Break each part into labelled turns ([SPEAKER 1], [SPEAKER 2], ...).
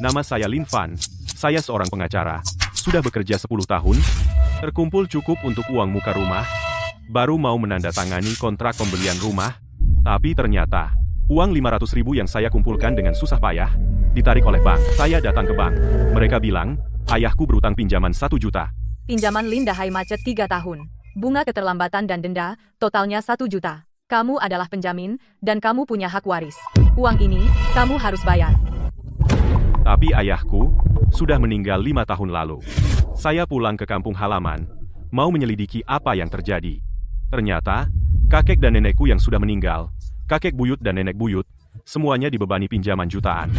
[SPEAKER 1] Nama saya Lin Fan. Saya seorang pengacara. Sudah bekerja 10 tahun. Terkumpul cukup untuk uang muka rumah. Baru mau menandatangani kontrak pembelian rumah. Tapi ternyata, uang 500.000 yang saya kumpulkan dengan susah payah, ditarik oleh bank. Saya datang ke bank. Mereka bilang, ayahku berutang pinjaman 1 juta.
[SPEAKER 2] Pinjaman Lin Dahai macet 3 tahun. Bunga keterlambatan dan denda, totalnya 1 juta. Kamu adalah penjamin, dan kamu punya hak waris. Uang ini, kamu harus bayar.
[SPEAKER 1] Tapi ayahku sudah meninggal 5 tahun lalu. Saya pulang ke kampung halaman, mau menyelidiki apa yang terjadi. Ternyata, kakek dan nenekku yang sudah meninggal, kakek buyut dan nenek buyut, semuanya dibebani pinjaman jutaan.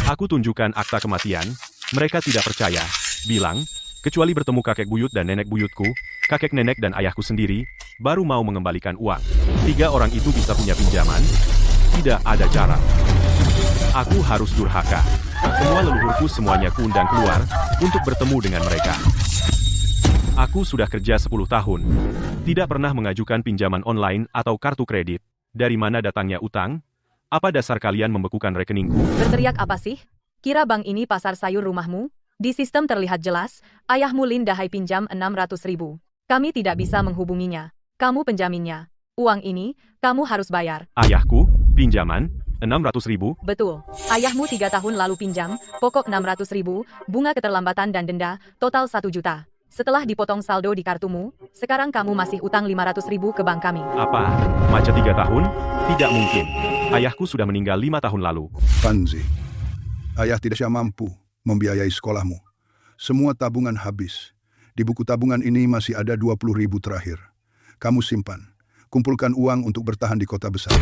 [SPEAKER 1] Aku tunjukkan akta kematian, mereka tidak percaya, bilang, kecuali bertemu kakek buyut dan nenek buyutku, kakek nenek dan ayahku sendiri, baru mau mengembalikan uang. 3 orang itu bisa punya pinjaman? Tidak ada cara. Aku harus durhaka. Semua leluhurku semuanya kuundang keluar, untuk bertemu dengan mereka. Aku sudah kerja 10 tahun. Tidak pernah mengajukan pinjaman online atau kartu kredit. Dari mana datangnya utang? Apa dasar kalian membekukan rekeningku?
[SPEAKER 2] Berteriak apa sih? Kira bank ini pasar sayur rumahmu? Di sistem terlihat jelas, ayahmu Lin Dahai pinjam 600.000. Kami tidak bisa menghubunginya. Kamu penjaminnya. Uang ini, kamu harus bayar.
[SPEAKER 1] Ayahku? Pinjaman? 600.000?
[SPEAKER 2] Betul. Ayahmu 3 tahun lalu pinjam, pokok 600.000, bunga keterlambatan dan denda, total 1 juta. Setelah dipotong saldo di kartumu, sekarang kamu masih utang 500.000 ke bank kami.
[SPEAKER 1] Apa? Macet 3 tahun? Tidak mungkin. Ayahku sudah meninggal 5 tahun lalu.
[SPEAKER 3] Fanzi, ayah tidak mampu membiayai sekolahmu. Semua tabungan habis. Di buku tabungan ini masih ada 20.000 terakhir. Kamu simpan. Kumpulkan uang untuk bertahan di kota besar.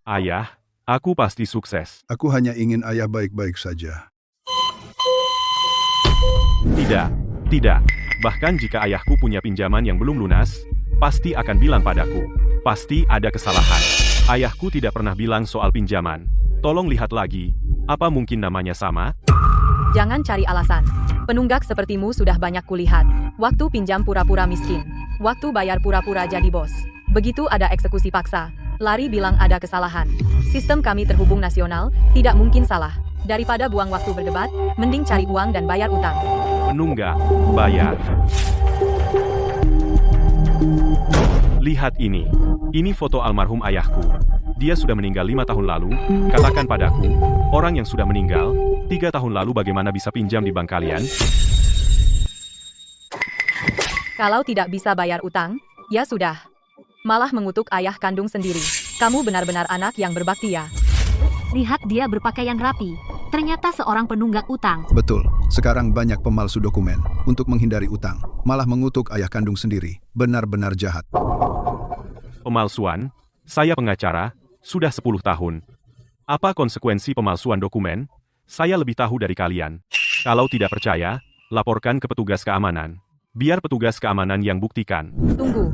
[SPEAKER 1] Ayah, aku pasti sukses.
[SPEAKER 3] Aku hanya ingin ayah baik-baik saja.
[SPEAKER 1] Tidak. Bahkan jika ayahku punya pinjaman yang belum lunas, pasti akan bilang padaku. Pasti ada kesalahan. Ayahku tidak pernah bilang soal pinjaman. Tolong lihat lagi. Apa mungkin namanya sama?
[SPEAKER 2] Jangan cari alasan. Penunggak sepertimu sudah banyak kulihat. Waktu pinjam pura-pura miskin. Waktu bayar pura-pura jadi bos. Begitu ada eksekusi paksa, lari bilang ada kesalahan. Sistem kami terhubung nasional, tidak mungkin salah. Daripada buang waktu berdebat, mending cari uang dan bayar utang.
[SPEAKER 1] Penunggak, bayar. Lihat ini. Ini foto almarhum ayahku. Dia sudah meninggal 5 tahun lalu. Katakan padaku, orang yang sudah meninggal 3 tahun lalu bagaimana bisa pinjam di bank kalian?
[SPEAKER 2] Kalau tidak bisa bayar utang, ya sudah. Malah mengutuk ayah kandung sendiri. Kamu benar-benar anak yang berbakti ya.
[SPEAKER 4] Lihat dia berpakaian rapi. Ternyata seorang penunggak utang.
[SPEAKER 3] Betul, sekarang banyak pemalsu dokumen untuk menghindari utang. Malah mengutuk ayah kandung sendiri. Benar-benar jahat.
[SPEAKER 1] Pemalsuan? Saya pengacara, sudah 10 tahun. Apa konsekuensi pemalsuan dokumen? Saya lebih tahu dari kalian. Kalau tidak percaya, laporkan ke petugas keamanan. Biar petugas keamanan yang buktikan.
[SPEAKER 2] Tunggu,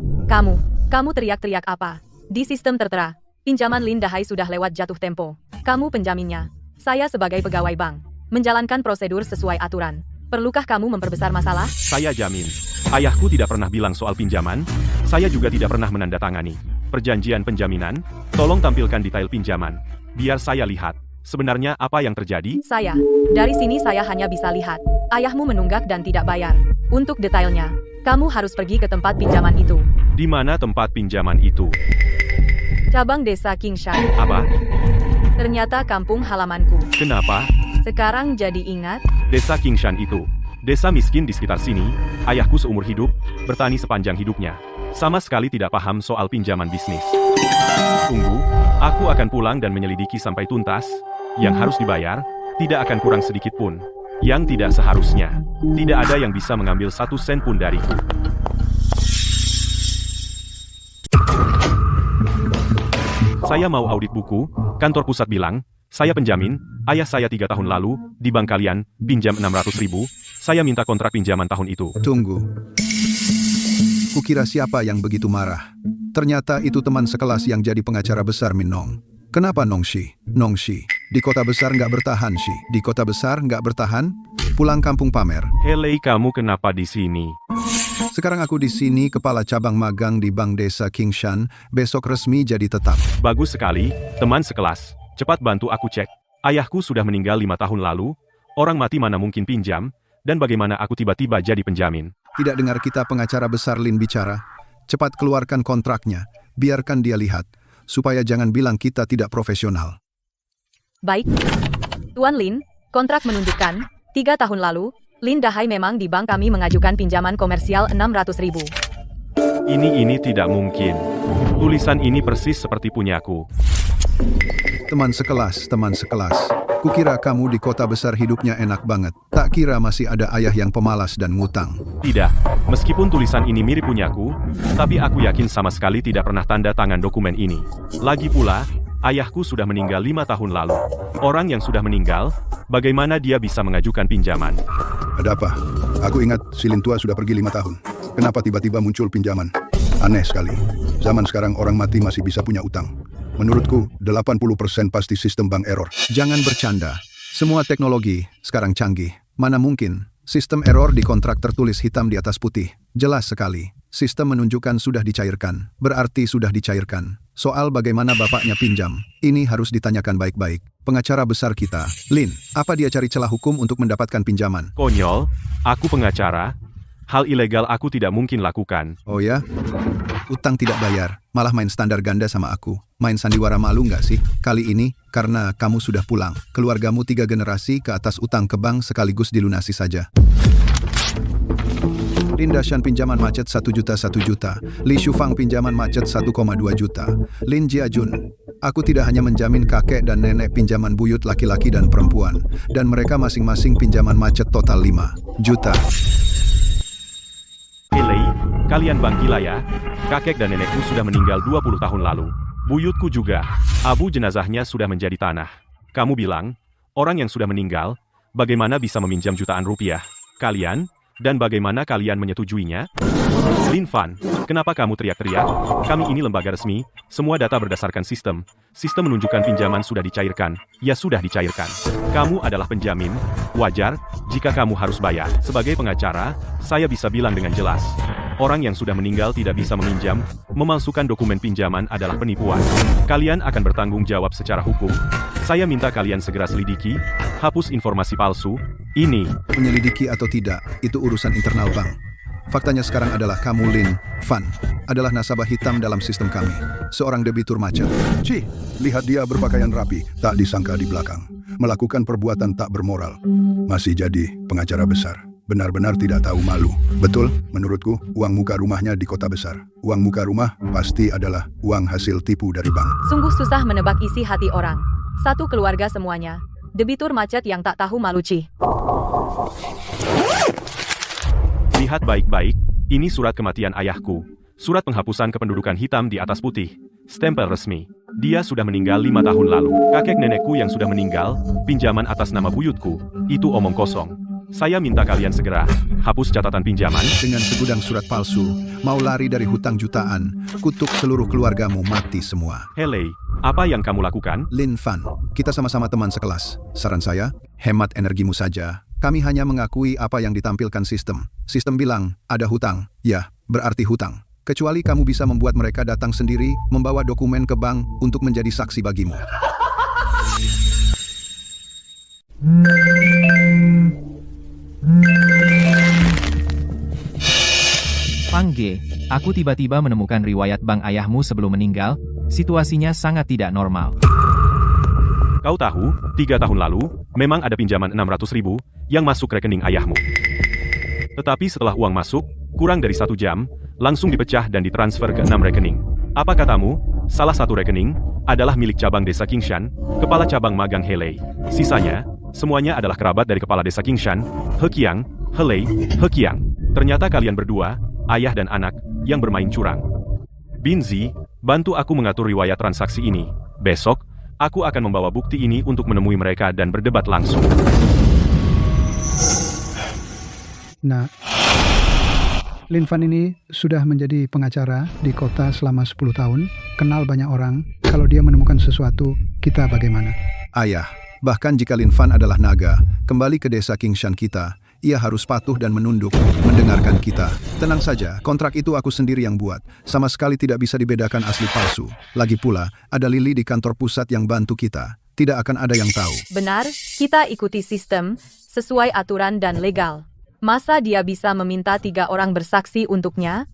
[SPEAKER 2] kamu teriak-teriak apa? Di sistem tertera, pinjaman Lin Dahai sudah lewat jatuh tempo. Kamu penjaminnya. Saya sebagai pegawai bank, menjalankan prosedur sesuai aturan. Perlukah kamu memperbesar masalah?
[SPEAKER 1] Saya jamin. Ayahku tidak pernah bilang soal pinjaman. Saya juga tidak pernah menandatangani perjanjian penjaminan. Tolong tampilkan detail pinjaman. Biar saya lihat. Sebenarnya apa yang terjadi?
[SPEAKER 2] Dari sini saya hanya bisa lihat. Ayahmu menunggak dan tidak bayar. Untuk detailnya, kamu harus pergi ke tempat pinjaman itu.
[SPEAKER 1] Di mana tempat pinjaman itu?
[SPEAKER 2] Cabang desa Kingshan.
[SPEAKER 1] Apa?
[SPEAKER 2] Ternyata kampung halamanku.
[SPEAKER 1] Kenapa?
[SPEAKER 2] Sekarang jadi ingat?
[SPEAKER 1] Desa Kingshan itu. Desa miskin di sekitar sini. Ayahku seumur hidup, bertani sepanjang hidupnya. Sama sekali tidak paham soal pinjaman bisnis. Tunggu, aku akan pulang dan menyelidiki sampai tuntas. Yang harus dibayar, tidak akan kurang sedikit pun. Yang tidak seharusnya. Tidak ada yang bisa mengambil 1 sen pun dariku. Saya mau audit buku, kantor pusat bilang, saya penjamin, ayah saya 3 tahun lalu, di bank kalian, pinjam 600.000, saya minta kontrak pinjaman tahun itu.
[SPEAKER 3] Tunggu. Kukira siapa yang begitu marah. Ternyata itu teman sekelas yang jadi pengacara besar Min Nong. Kenapa Nongshi? Di kota besar nggak bertahan, Shi. Di kota besar nggak bertahan, pulang kampung pamer.
[SPEAKER 1] Helei, kamu kenapa di sini?
[SPEAKER 3] Sekarang aku di sini kepala cabang magang di Bank Desa Kingshan, besok resmi jadi tetap.
[SPEAKER 1] Bagus sekali, teman sekelas. Cepat bantu aku cek. Ayahku sudah meninggal 5 tahun lalu, orang mati mana mungkin pinjam, dan bagaimana aku tiba-tiba jadi penjamin.
[SPEAKER 3] Tidak dengar kita pengacara besar Lin bicara? Cepat keluarkan kontraknya, biarkan dia lihat, supaya jangan bilang kita tidak profesional.
[SPEAKER 2] Baik. Tuan Lin, kontrak menunjukkan, 3 tahun lalu, Lin Dahai memang di bank kami mengajukan pinjaman komersial 600.000.
[SPEAKER 1] Ini tidak mungkin. Tulisan ini persis seperti punyaku.
[SPEAKER 3] Teman sekelas. Kukira kamu di kota besar hidupnya enak banget. Tak kira masih ada ayah yang pemalas dan ngutang.
[SPEAKER 1] Tidak, meskipun tulisan ini mirip punyaku, tapi aku yakin sama sekali tidak pernah tanda tangan dokumen ini. Lagi pula, ayahku sudah meninggal 5 tahun lalu. Orang yang sudah meninggal, bagaimana dia bisa mengajukan pinjaman?
[SPEAKER 3] Ada apa? Aku ingat si Lin tua sudah pergi 5 tahun. Kenapa tiba-tiba muncul pinjaman? Aneh sekali. Zaman sekarang orang mati masih bisa punya utang. Menurutku, 80% pasti sistem bank error. Jangan bercanda. Semua teknologi sekarang canggih. Mana mungkin sistem error di kontrak tertulis hitam di atas putih. Jelas sekali. Sistem menunjukkan sudah dicairkan. Berarti sudah dicairkan. Soal bagaimana bapaknya pinjam, ini harus ditanyakan baik-baik. Pengacara besar kita, Lin, apa dia cari celah hukum untuk mendapatkan pinjaman?
[SPEAKER 1] Konyol, aku pengacara. Hal ilegal aku tidak mungkin lakukan.
[SPEAKER 3] Oh ya? Utang tidak bayar, malah main standar ganda sama aku. Main sandiwara malu nggak sih? Kali ini, karena kamu sudah pulang. Keluargamu 3 generasi ke atas utang ke bank sekaligus dilunasi saja. Linda Shan pinjaman macet 1 juta. Li Shufang pinjaman macet 1,2 juta. Lin Jiajun, aku tidak hanya menjamin kakek dan nenek pinjaman buyut laki-laki dan perempuan. Dan mereka masing-masing pinjaman macet total 5 juta.
[SPEAKER 1] Helei, kalian bank gila ya? Kakek dan nenekku sudah meninggal 20 tahun lalu. Buyutku juga. Abu jenazahnya sudah menjadi tanah. Kamu bilang, orang yang sudah meninggal, bagaimana bisa meminjam jutaan rupiah? Kalian? Dan bagaimana kalian menyetujuinya? Lin Fan, kenapa kamu teriak-teriak? Kami ini lembaga resmi, semua data berdasarkan sistem. Sistem menunjukkan pinjaman sudah dicairkan. Ya sudah dicairkan. Kamu adalah penjamin, wajar jika kamu harus bayar. Sebagai pengacara, saya bisa bilang dengan jelas. Orang yang sudah meninggal tidak bisa meminjam, memalsukan dokumen pinjaman adalah penipuan. Kalian akan bertanggung jawab secara hukum. Saya minta kalian segera selidiki, hapus informasi palsu. Ini
[SPEAKER 3] Menyelidiki atau tidak, itu urusan internal bank. Faktanya sekarang adalah kamu Lin Fan adalah nasabah hitam dalam sistem kami. Seorang debitur macet. Cih, lihat dia berpakaian rapi, tak disangka di belakang. Melakukan perbuatan tak bermoral. Masih jadi pengacara besar. Benar-benar tidak tahu malu. Betul, menurutku, uang muka rumahnya di kota besar. Uang muka rumah pasti adalah uang hasil tipu dari bank.
[SPEAKER 2] Sungguh susah menebak isi hati orang. Satu keluarga semuanya. Debitur macet yang tak tahu malu Cih.
[SPEAKER 1] lihat baik-baik, ini surat kematian ayahku. Surat penghapusan kependudukan hitam di atas putih. Stempel resmi. Dia sudah meninggal 5 tahun lalu. Kakek nenekku yang sudah meninggal, pinjaman atas nama buyutku, itu omong kosong. Saya minta kalian segera hapus catatan pinjaman.
[SPEAKER 3] Dengan segudang surat palsu, mau lari dari hutang jutaan, kutuk seluruh keluargamu mati semua.
[SPEAKER 1] Helei, apa yang kamu lakukan?
[SPEAKER 3] Lin Fan, kita sama-sama teman sekelas. Saran saya, hemat energimu saja. Kami hanya mengakui apa yang ditampilkan sistem. Sistem bilang, ada hutang. Ya, berarti hutang. Kecuali kamu bisa membuat mereka datang sendiri, membawa dokumen ke bank untuk menjadi saksi bagimu.
[SPEAKER 5] Pangge, aku tiba-tiba menemukan riwayat bank ayahmu sebelum meninggal. Situasinya sangat tidak normal.
[SPEAKER 1] Kau tahu, 3 tahun lalu, memang ada pinjaman 600.000 yang masuk rekening ayahmu. Tetapi setelah uang masuk, kurang dari 1 jam, langsung dipecah dan ditransfer ke 6 rekening. Apa katamu? Salah satu rekening adalah milik cabang desa Kingshan, kepala cabang magang Helei. Sisanya, semuanya adalah kerabat dari kepala desa Kingshan, He Qiang, Helei, He Qiang. Ternyata kalian berdua, ayah dan anak, yang bermain curang. Binzi, bantu aku mengatur riwayat transaksi ini. Besok, aku akan membawa bukti ini untuk menemui mereka dan berdebat langsung.
[SPEAKER 6] Nah, Lin Fan ini sudah menjadi pengacara di kota selama 10 tahun, kenal banyak orang. Kalau dia menemukan sesuatu, kita bagaimana?
[SPEAKER 3] Ayah, bahkan jika Lin Fan adalah naga, kembali ke desa Kingshan kita, ia harus patuh dan menunduk, mendengarkan kita. Tenang saja, kontrak itu aku sendiri yang buat. Sama sekali tidak bisa dibedakan asli palsu. Lagi pula, ada Lily di kantor pusat yang bantu kita. tidak akan ada yang tahu.
[SPEAKER 2] Benar, kita ikuti sistem, sesuai aturan dan legal. Masa dia bisa meminta 3 orang bersaksi untuknya?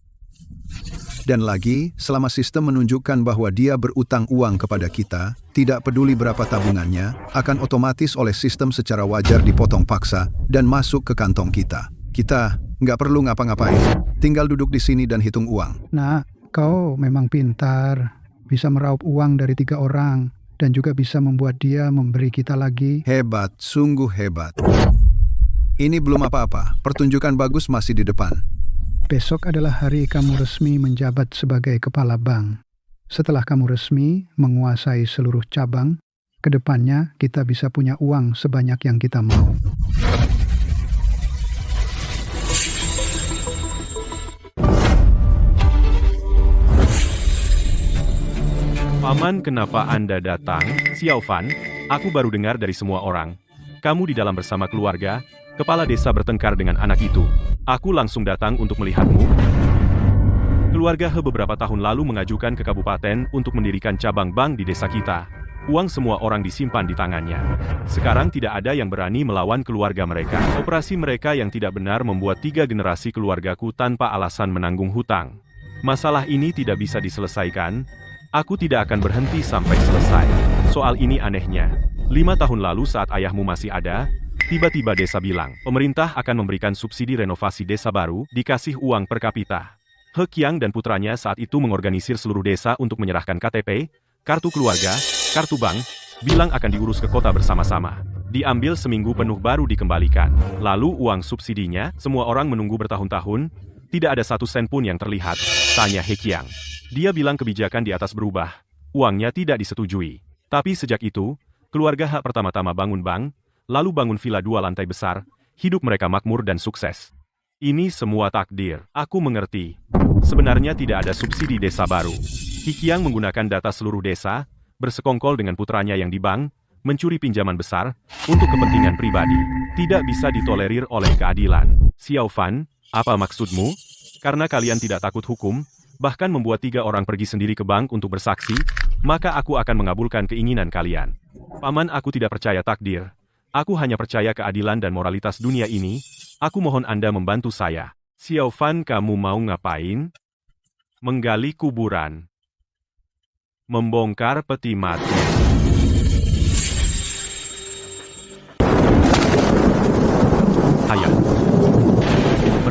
[SPEAKER 3] Dan lagi, selama sistem menunjukkan bahwa dia berutang uang kepada kita, tidak peduli berapa tabungannya, akan otomatis oleh sistem secara wajar dipotong paksa dan masuk ke kantong kita. Kita nggak perlu ngapa-ngapain, tinggal duduk di sini dan hitung uang.
[SPEAKER 6] Nah, kau memang pintar. Bisa meraup uang dari 3 orang dan juga bisa membuat dia memberi kita lagi.
[SPEAKER 3] Hebat, sungguh hebat. Ini belum apa-apa, pertunjukan bagus masih di depan.
[SPEAKER 6] Besok adalah hari kamu resmi menjabat sebagai kepala bank. Setelah kamu resmi menguasai seluruh cabang, kedepannya kita bisa punya uang sebanyak yang kita mau.
[SPEAKER 1] Paman, kenapa Anda datang? Xiao Fan, aku baru dengar dari semua orang. Kamu di dalam bersama keluarga, kepala desa bertengkar dengan anak itu. Aku langsung datang untuk melihatmu. Keluarga He beberapa tahun lalu mengajukan ke kabupaten untuk mendirikan cabang bank di desa kita. Uang semua orang disimpan di tangannya. Sekarang tidak ada yang berani melawan keluarga mereka. Operasi mereka yang tidak benar membuat 3 generasi keluargaku tanpa alasan menanggung hutang. Masalah ini tidak bisa diselesaikan. Aku tidak akan berhenti sampai selesai. Soal ini anehnya. 5 tahun lalu saat ayahmu masih ada, tiba-tiba desa bilang, pemerintah akan memberikan subsidi renovasi desa baru, dikasih uang per kapita. He Qiang dan putranya saat itu mengorganisir seluruh desa untuk menyerahkan KTP, kartu keluarga, kartu bank, bilang akan diurus ke kota bersama-sama. Diambil seminggu penuh baru dikembalikan. Lalu uang subsidinya, semua orang menunggu bertahun-tahun, tidak ada 1 sen pun yang terlihat, tanya He Qiang. Dia bilang kebijakan di atas berubah, uangnya tidak disetujui. Tapi sejak itu, keluarga He pertama-tama bangun bank, lalu bangun villa 2 lantai besar, hidup mereka makmur dan sukses. Ini semua takdir, aku mengerti. Sebenarnya tidak ada subsidi desa baru. He Qiang menggunakan data seluruh desa, bersekongkol dengan putranya yang di bank, mencuri pinjaman besar, untuk kepentingan pribadi. Tidak bisa ditolerir oleh keadilan. Xiao Fan, apa maksudmu? Karena kalian tidak takut hukum, bahkan membuat 3 orang pergi sendiri ke bank untuk bersaksi, maka aku akan mengabulkan keinginan kalian. Paman, aku tidak percaya takdir. Aku hanya percaya keadilan dan moralitas dunia ini. Aku mohon Anda membantu saya. Xiao Fan, kamu mau ngapain? Menggali kuburan. Membongkar peti mati. Ayah.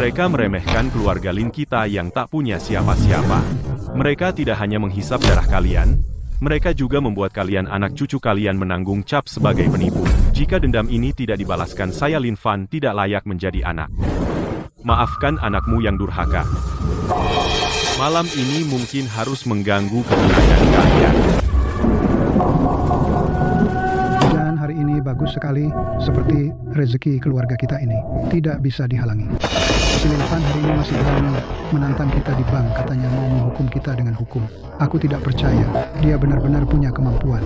[SPEAKER 1] Mereka meremehkan keluarga Lin kita yang tak punya siapa-siapa. Mereka tidak hanya menghisap darah kalian, mereka juga membuat kalian anak cucu kalian menanggung cap sebagai penipu. Jika dendam ini tidak dibalaskan, saya Lin Fan tidak layak menjadi anak. Maafkan anakmu yang durhaka. Malam ini mungkin harus mengganggu ketenangan kalian.
[SPEAKER 6] Dan hari ini bagus sekali, seperti rezeki keluarga kita ini. Tidak bisa dihalangi. Si Lin Fan hari ini masih berani menantang kita di bank, katanya mau menghukum kita dengan hukum. Aku tidak percaya, dia benar-benar punya kemampuan.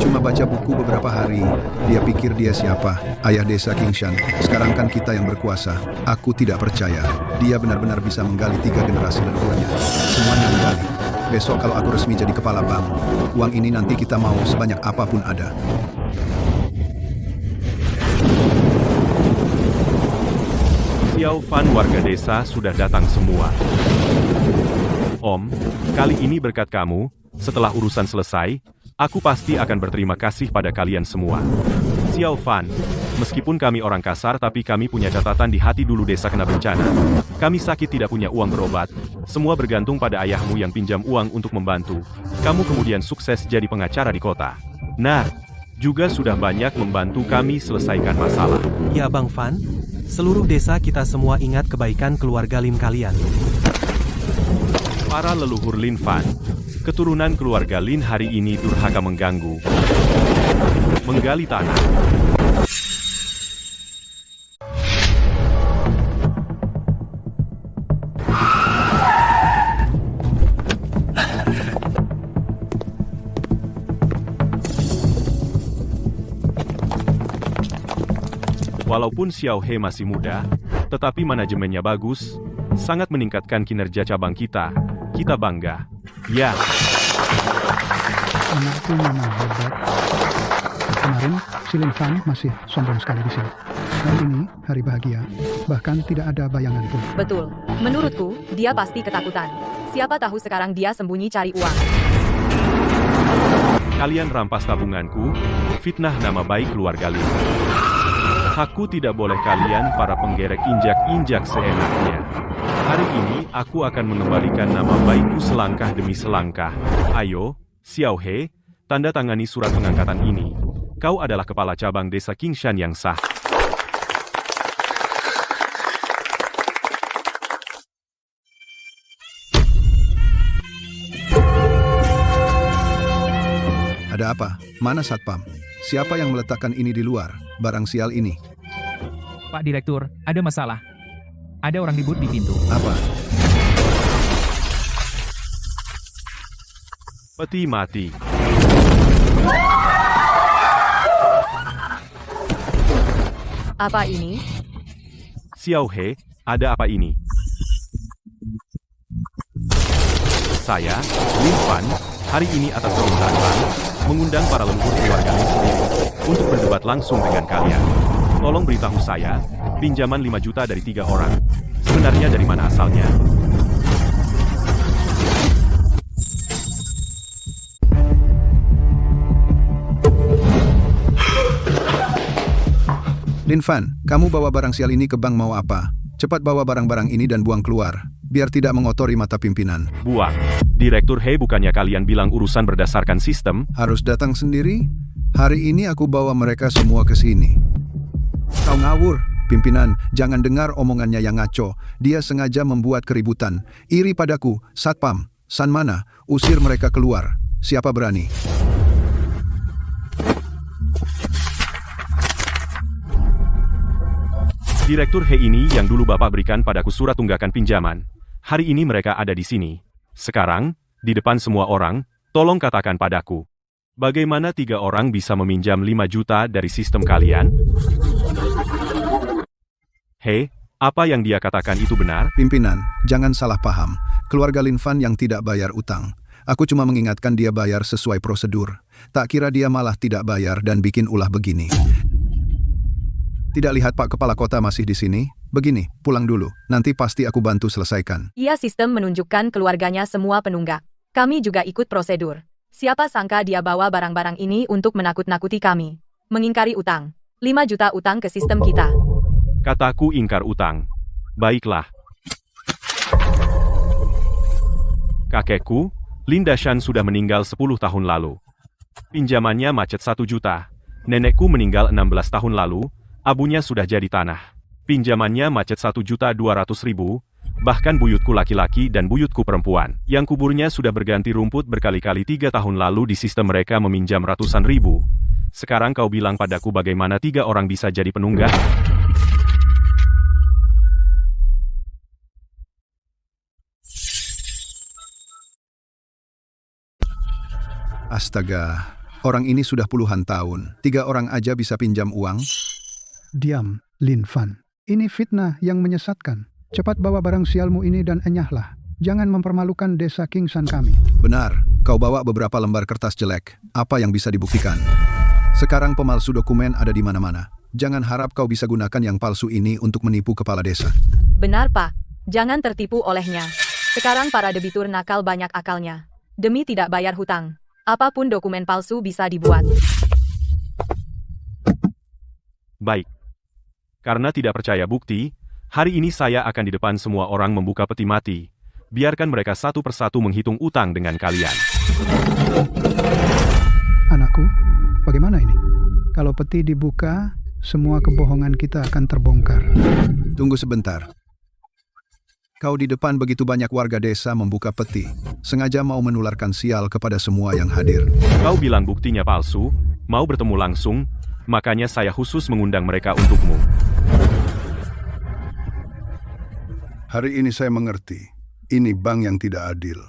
[SPEAKER 3] Cuma baca buku beberapa hari, dia pikir dia siapa? Ayah desa Qingshan. Sekarang kan kita yang berkuasa. Aku tidak percaya, dia benar-benar bisa menggali 3 generasi leluhurnya. Semuanya menggali. Besok kalau aku resmi jadi kepala bank, uang ini nanti kita mau sebanyak apapun ada.
[SPEAKER 1] Xiao Fan, warga desa sudah datang semua. Om, kali ini berkat kamu, setelah urusan selesai, aku pasti akan berterima kasih pada kalian semua. Xiao Fan, meskipun kami orang kasar tapi kami punya catatan di hati dulu desa kena bencana. Kami sakit tidak punya uang berobat, semua bergantung pada ayahmu yang pinjam uang untuk membantu. Kamu kemudian sukses jadi pengacara di kota. Nah, juga sudah banyak membantu kami selesaikan masalah.
[SPEAKER 7] Ya Bang Fan, seluruh desa kita semua ingat kebaikan keluarga Lin kalian.
[SPEAKER 1] Para leluhur Lin Fan, keturunan keluarga Lin hari ini durhaka mengganggu, menggali tanah. Walaupun Xiao He masih muda, tetapi manajemennya bagus, sangat meningkatkan kinerja cabang kita. Kita bangga. Ya.
[SPEAKER 6] Anakku memang hebat. Kemarin, si Lin Fan masih sombong sekali di sini. Dan ini hari bahagia, bahkan tidak ada bayangan pun.
[SPEAKER 2] Betul. Menurutku, dia pasti ketakutan. Siapa tahu sekarang dia sembunyi cari uang.
[SPEAKER 1] Kalian rampas tabunganku, fitnah nama baik keluarga Lin. Aku tidak boleh kalian para penggerek injak-injak seenaknya. Hari ini aku akan mengembalikan nama baikku selangkah demi selangkah. Ayo, Xiao He, tanda tangani surat pengangkatan ini. Kau adalah kepala cabang desa Qingshan yang sah.
[SPEAKER 3] Ada apa? Mana Satpam? Siapa yang meletakkan ini di luar? Barang sial ini.
[SPEAKER 5] Pak Direktur, ada masalah. Ada orang ribut di pintu.
[SPEAKER 3] Apa?
[SPEAKER 1] Peti mati.
[SPEAKER 2] Apa ini?
[SPEAKER 1] Xiao He, ada apa ini? Saya, Lin Fan, hari ini atas permintaan Bang, mengundang para leluhur keluarga Lin sendiri untuk berdebat langsung dengan kalian. Tolong beritahu saya, pinjaman 5 juta dari 3 orang. Sebenarnya dari mana asalnya?
[SPEAKER 3] Lin Fan, kamu bawa barang sial ini ke bank mau apa? Cepat bawa barang-barang ini dan buang keluar, biar tidak mengotori mata pimpinan.
[SPEAKER 1] Buang. Direktur He, bukannya kalian bilang urusan berdasarkan sistem?
[SPEAKER 3] Harus datang sendiri? Hari ini aku bawa mereka semua ke sini. Kau ngawur, pimpinan, jangan dengar omongannya yang ngaco. Dia sengaja membuat keributan. Iri padaku, Satpam, San mana, usir mereka keluar. Siapa berani?
[SPEAKER 1] Direktur He ini yang dulu Bapak berikan padaku surat tunggakan pinjaman. Hari ini mereka ada di sini. Sekarang, di depan semua orang, tolong katakan padaku. Bagaimana 3 orang bisa meminjam 5 juta dari sistem kalian? He, apa yang dia katakan itu benar?
[SPEAKER 3] Pimpinan, jangan salah paham. Keluarga Lin Fan yang tidak bayar utang. Aku cuma mengingatkan dia bayar sesuai prosedur. Tak kira dia malah tidak bayar dan bikin ulah begini. Tidak lihat Pak Kepala Kota masih di sini? Begini, pulang dulu. Nanti pasti aku bantu selesaikan.
[SPEAKER 2] Ia sistem menunjukkan keluarganya semua penunggak. Kami juga ikut prosedur. Siapa sangka dia bawa barang-barang ini untuk menakut-nakuti kami. Mengingkari utang. 5 juta utang ke sistem kita.
[SPEAKER 1] Kataku ingkar utang. Baiklah. Kakekku, Lin Dashan sudah meninggal 10 tahun lalu. Pinjamannya macet 1 juta. Nenekku meninggal 16 tahun lalu. Abunya sudah jadi tanah. Pinjamannya macet 1.200.000, bahkan buyutku laki-laki dan buyutku perempuan. Yang kuburnya sudah berganti rumput berkali-kali 3 tahun lalu di sistem mereka meminjam ratusan ribu. Sekarang kau bilang padaku bagaimana 3 orang bisa jadi penunggak?
[SPEAKER 3] Astaga, orang ini sudah puluhan tahun. 3 orang aja bisa pinjam uang?
[SPEAKER 6] Diam, Lin Fan. Ini fitnah yang menyesatkan. Cepat bawa barang sialmu ini dan enyahlah. Jangan mempermalukan desa Qingshan kami.
[SPEAKER 3] Benar, kau bawa beberapa lembar kertas jelek. Apa yang bisa dibuktikan? Sekarang pemalsu dokumen ada di mana-mana. Jangan harap kau bisa gunakan yang palsu ini untuk menipu kepala desa.
[SPEAKER 2] Benar, Pak. Jangan tertipu olehnya. Sekarang para debitur nakal banyak akalnya. Demi tidak bayar hutang, apapun dokumen palsu bisa dibuat.
[SPEAKER 1] Baik. Karena tidak percaya bukti, hari ini saya akan di depan semua orang membuka peti mati. Biarkan mereka satu persatu menghitung utang dengan kalian.
[SPEAKER 6] Anakku, bagaimana ini? Kalau peti dibuka, semua kebohongan kita akan terbongkar.
[SPEAKER 3] Tunggu sebentar. Kau di depan begitu banyak warga desa membuka peti. Sengaja mau menularkan sial kepada semua yang hadir.
[SPEAKER 1] Kau bilang buktinya palsu, mau bertemu langsung, makanya saya khusus mengundang mereka untukmu.
[SPEAKER 3] Hari ini saya mengerti. Ini bank yang tidak adil.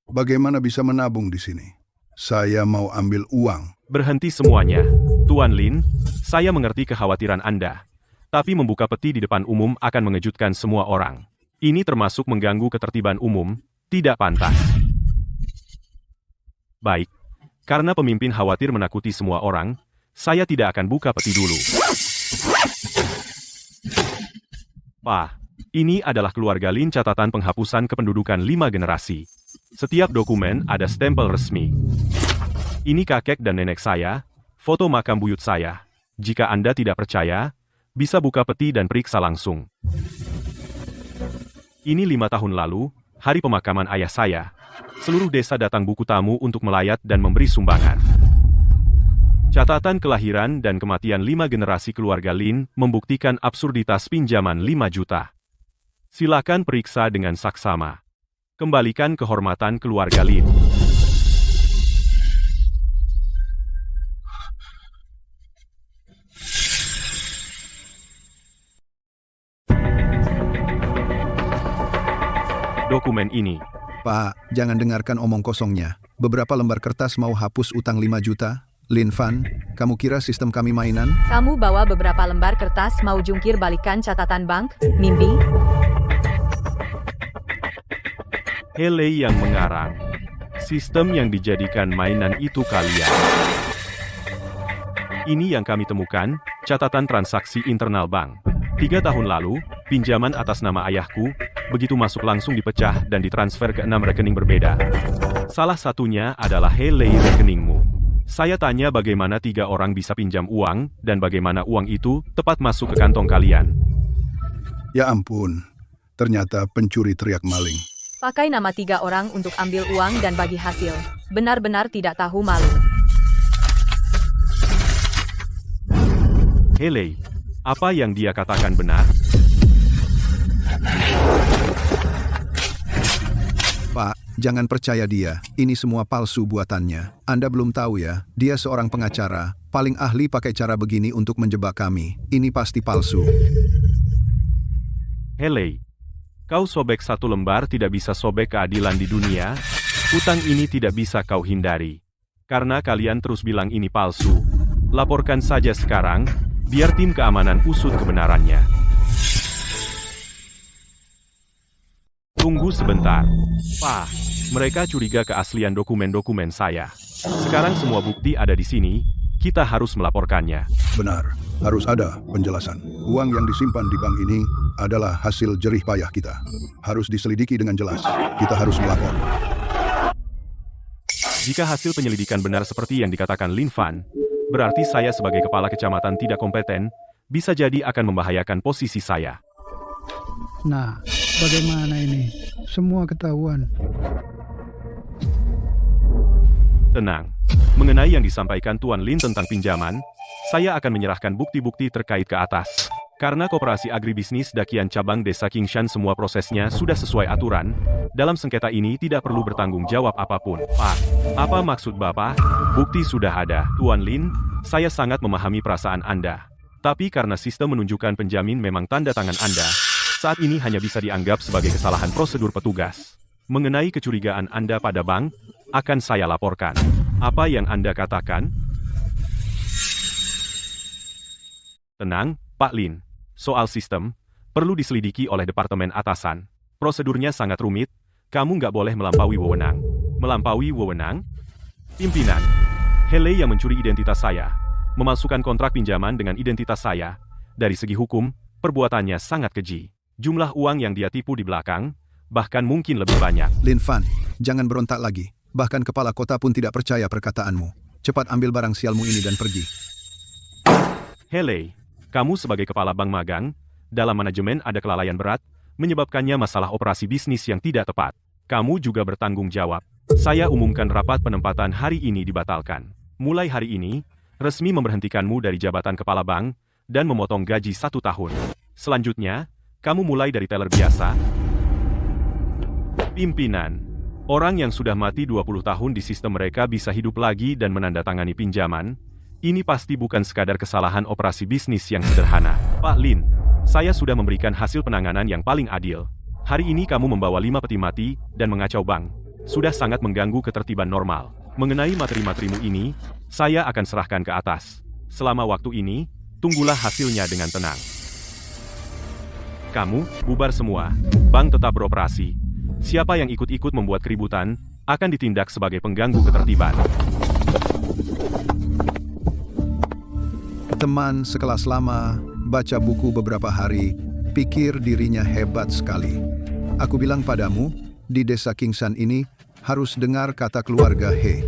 [SPEAKER 3] Bagaimana bisa menabung di sini? Saya mau ambil uang.
[SPEAKER 1] Berhenti semuanya. Tuan Lin, saya mengerti kekhawatiran Anda. Tapi membuka peti di depan umum akan mengejutkan semua orang. Ini termasuk mengganggu ketertiban umum, tidak pantas. Baik. Karena pemimpin khawatir menakuti semua orang, saya tidak akan buka peti dulu. Pak, ini adalah keluarga Lin catatan penghapusan kependudukan 5 generasi. Setiap dokumen ada stempel resmi. Ini kakek dan nenek saya, foto makam buyut saya. Jika Anda tidak percaya, bisa buka peti dan periksa langsung. Ini 5 tahun lalu, hari pemakaman ayah saya. Seluruh desa datang buku tamu untuk melayat dan memberi sumbangan. Catatan kelahiran dan kematian 5 generasi keluarga Lin membuktikan absurditas pinjaman 5 juta. Silakan periksa dengan saksama. Kembalikan kehormatan keluarga Lin. Dokumen ini.
[SPEAKER 3] Pak, jangan dengarkan omong kosongnya. Beberapa lembar kertas mau hapus utang 5 juta. Lin Fan, kamu kira sistem kami mainan?
[SPEAKER 2] Kamu bawa beberapa lembar kertas mau jungkir balikan catatan bank? Mimpi?
[SPEAKER 1] Hele yang mengarang. Sistem yang dijadikan mainan itu kalian. Ini yang kami temukan, catatan transaksi internal bank. 3 tahun lalu, pinjaman atas nama ayahku, begitu masuk langsung dipecah dan ditransfer ke 6 rekening berbeda. Salah satunya adalah Hele rekeningmu. Saya tanya bagaimana 3 orang bisa pinjam uang, dan bagaimana uang itu tepat masuk ke kantong kalian.
[SPEAKER 3] Ya ampun, ternyata pencuri teriak maling.
[SPEAKER 2] Pakai nama 3 orang untuk ambil uang dan bagi hasil. Benar-benar tidak tahu malu.
[SPEAKER 1] Hele, apa yang dia katakan benar?
[SPEAKER 3] Pak, jangan percaya dia. Ini semua palsu buatannya. Anda belum tahu ya, dia seorang pengacara. Paling ahli pakai cara begini untuk menjebak kami. Ini pasti palsu.
[SPEAKER 1] Hele, kau sobek 1 lembar tidak bisa sobek keadilan di dunia. Utang ini tidak bisa kau hindari. Karena kalian terus bilang ini palsu. Laporkan saja sekarang, biar tim keamanan usut kebenarannya. Tunggu sebentar. Pak, mereka curiga keaslian dokumen-dokumen saya. Sekarang semua bukti ada di sini, kita harus melaporkannya.
[SPEAKER 3] Benar, harus ada penjelasan. Uang yang disimpan di bank ini adalah hasil jerih payah kita. Harus diselidiki dengan jelas. Kita harus melapor.
[SPEAKER 1] Jika hasil penyelidikan benar seperti yang dikatakan Lin Fan, berarti saya sebagai kepala kecamatan tidak kompeten, bisa jadi akan membahayakan posisi saya.
[SPEAKER 6] Nah, bagaimana ini? Semua ketahuan.
[SPEAKER 1] Tenang. Mengenai yang disampaikan Tuan Lin tentang pinjaman, saya akan menyerahkan bukti-bukti terkait ke atas. Karena Koperasi Agribisnis Dakian Cabang Desa Kingshan semua prosesnya sudah sesuai aturan, dalam sengketa ini tidak perlu bertanggung jawab apapun. Pak, apa maksud Bapak? Bukti sudah ada. Tuan Lin, saya sangat memahami perasaan Anda. Tapi karena sistem menunjukkan penjamin memang tanda tangan Anda, saat ini hanya bisa dianggap sebagai kesalahan prosedur petugas. Mengenai kecurigaan Anda pada bank, akan saya laporkan. Apa yang Anda katakan? Tenang, Pak Lin. Soal sistem, perlu diselidiki oleh Departemen Atasan. Prosedurnya sangat rumit, kamu nggak boleh melampaui wewenang. Melampaui wewenang? Pimpinan, Hele yang mencuri identitas saya, memalsukan kontrak pinjaman dengan identitas saya. Dari segi hukum, perbuatannya sangat keji. Jumlah uang yang dia tipu di belakang, bahkan mungkin lebih banyak.
[SPEAKER 3] Lin Fan, jangan berontak lagi. Bahkan kepala kota pun tidak percaya perkataanmu. Cepat ambil barang sialmu ini dan pergi.
[SPEAKER 1] Hele, kamu sebagai kepala bank magang, dalam manajemen ada kelalaian berat, menyebabkannya masalah operasi bisnis yang tidak tepat. Kamu juga bertanggung jawab. Saya umumkan rapat penempatan hari ini dibatalkan. Mulai hari ini, resmi memberhentikanmu dari jabatan kepala bank, dan memotong gaji 1 tahun. Selanjutnya, kamu mulai dari teller biasa. Pimpinan, orang yang sudah mati 20 tahun di sistem mereka bisa hidup lagi dan menandatangani pinjaman. Ini pasti bukan sekadar kesalahan operasi bisnis yang sederhana. Pak Lin, saya sudah memberikan hasil penanganan yang paling adil. Hari ini kamu membawa 5 peti mati dan mengacau bank. Sudah sangat mengganggu ketertiban normal. Mengenai materi-materimu ini, saya akan serahkan ke atas. Selama waktu ini, tunggulah hasilnya dengan tenang. Kamu, bubar semua. Bank tetap beroperasi. Siapa yang ikut-ikut membuat keributan, akan ditindak sebagai pengganggu ketertiban.
[SPEAKER 3] Teman sekelas lama, baca buku beberapa hari, pikir dirinya hebat sekali. Aku bilang padamu, di desa Kingsan ini harus dengar kata keluarga He.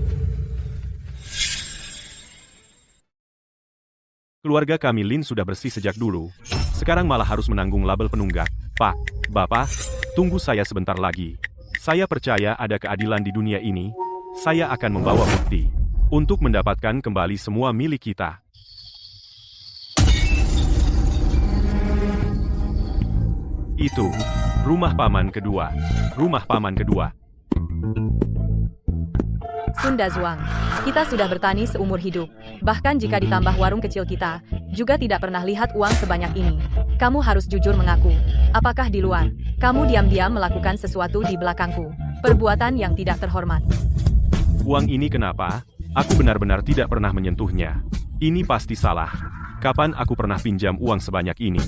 [SPEAKER 1] Keluarga kami Lin sudah bersih sejak dulu. Sekarang malah harus menanggung label penunggak. Pak, Bapak, tunggu saya sebentar lagi. Saya percaya ada keadilan di dunia ini. Saya akan membawa bukti untuk mendapatkan kembali semua milik kita. Itu rumah paman kedua. Rumah paman kedua.
[SPEAKER 2] Sunda Zuang, kita sudah bertani seumur hidup. Bahkan jika ditambah warung kecil kita, juga tidak pernah lihat uang sebanyak ini. Kamu harus jujur mengaku. Apakah di luar, kamu diam-diam melakukan sesuatu di belakangku? Perbuatan yang tidak terhormat.
[SPEAKER 1] Uang ini kenapa? Aku benar-benar tidak pernah menyentuhnya. Ini pasti salah. Kapan aku pernah pinjam uang sebanyak ini?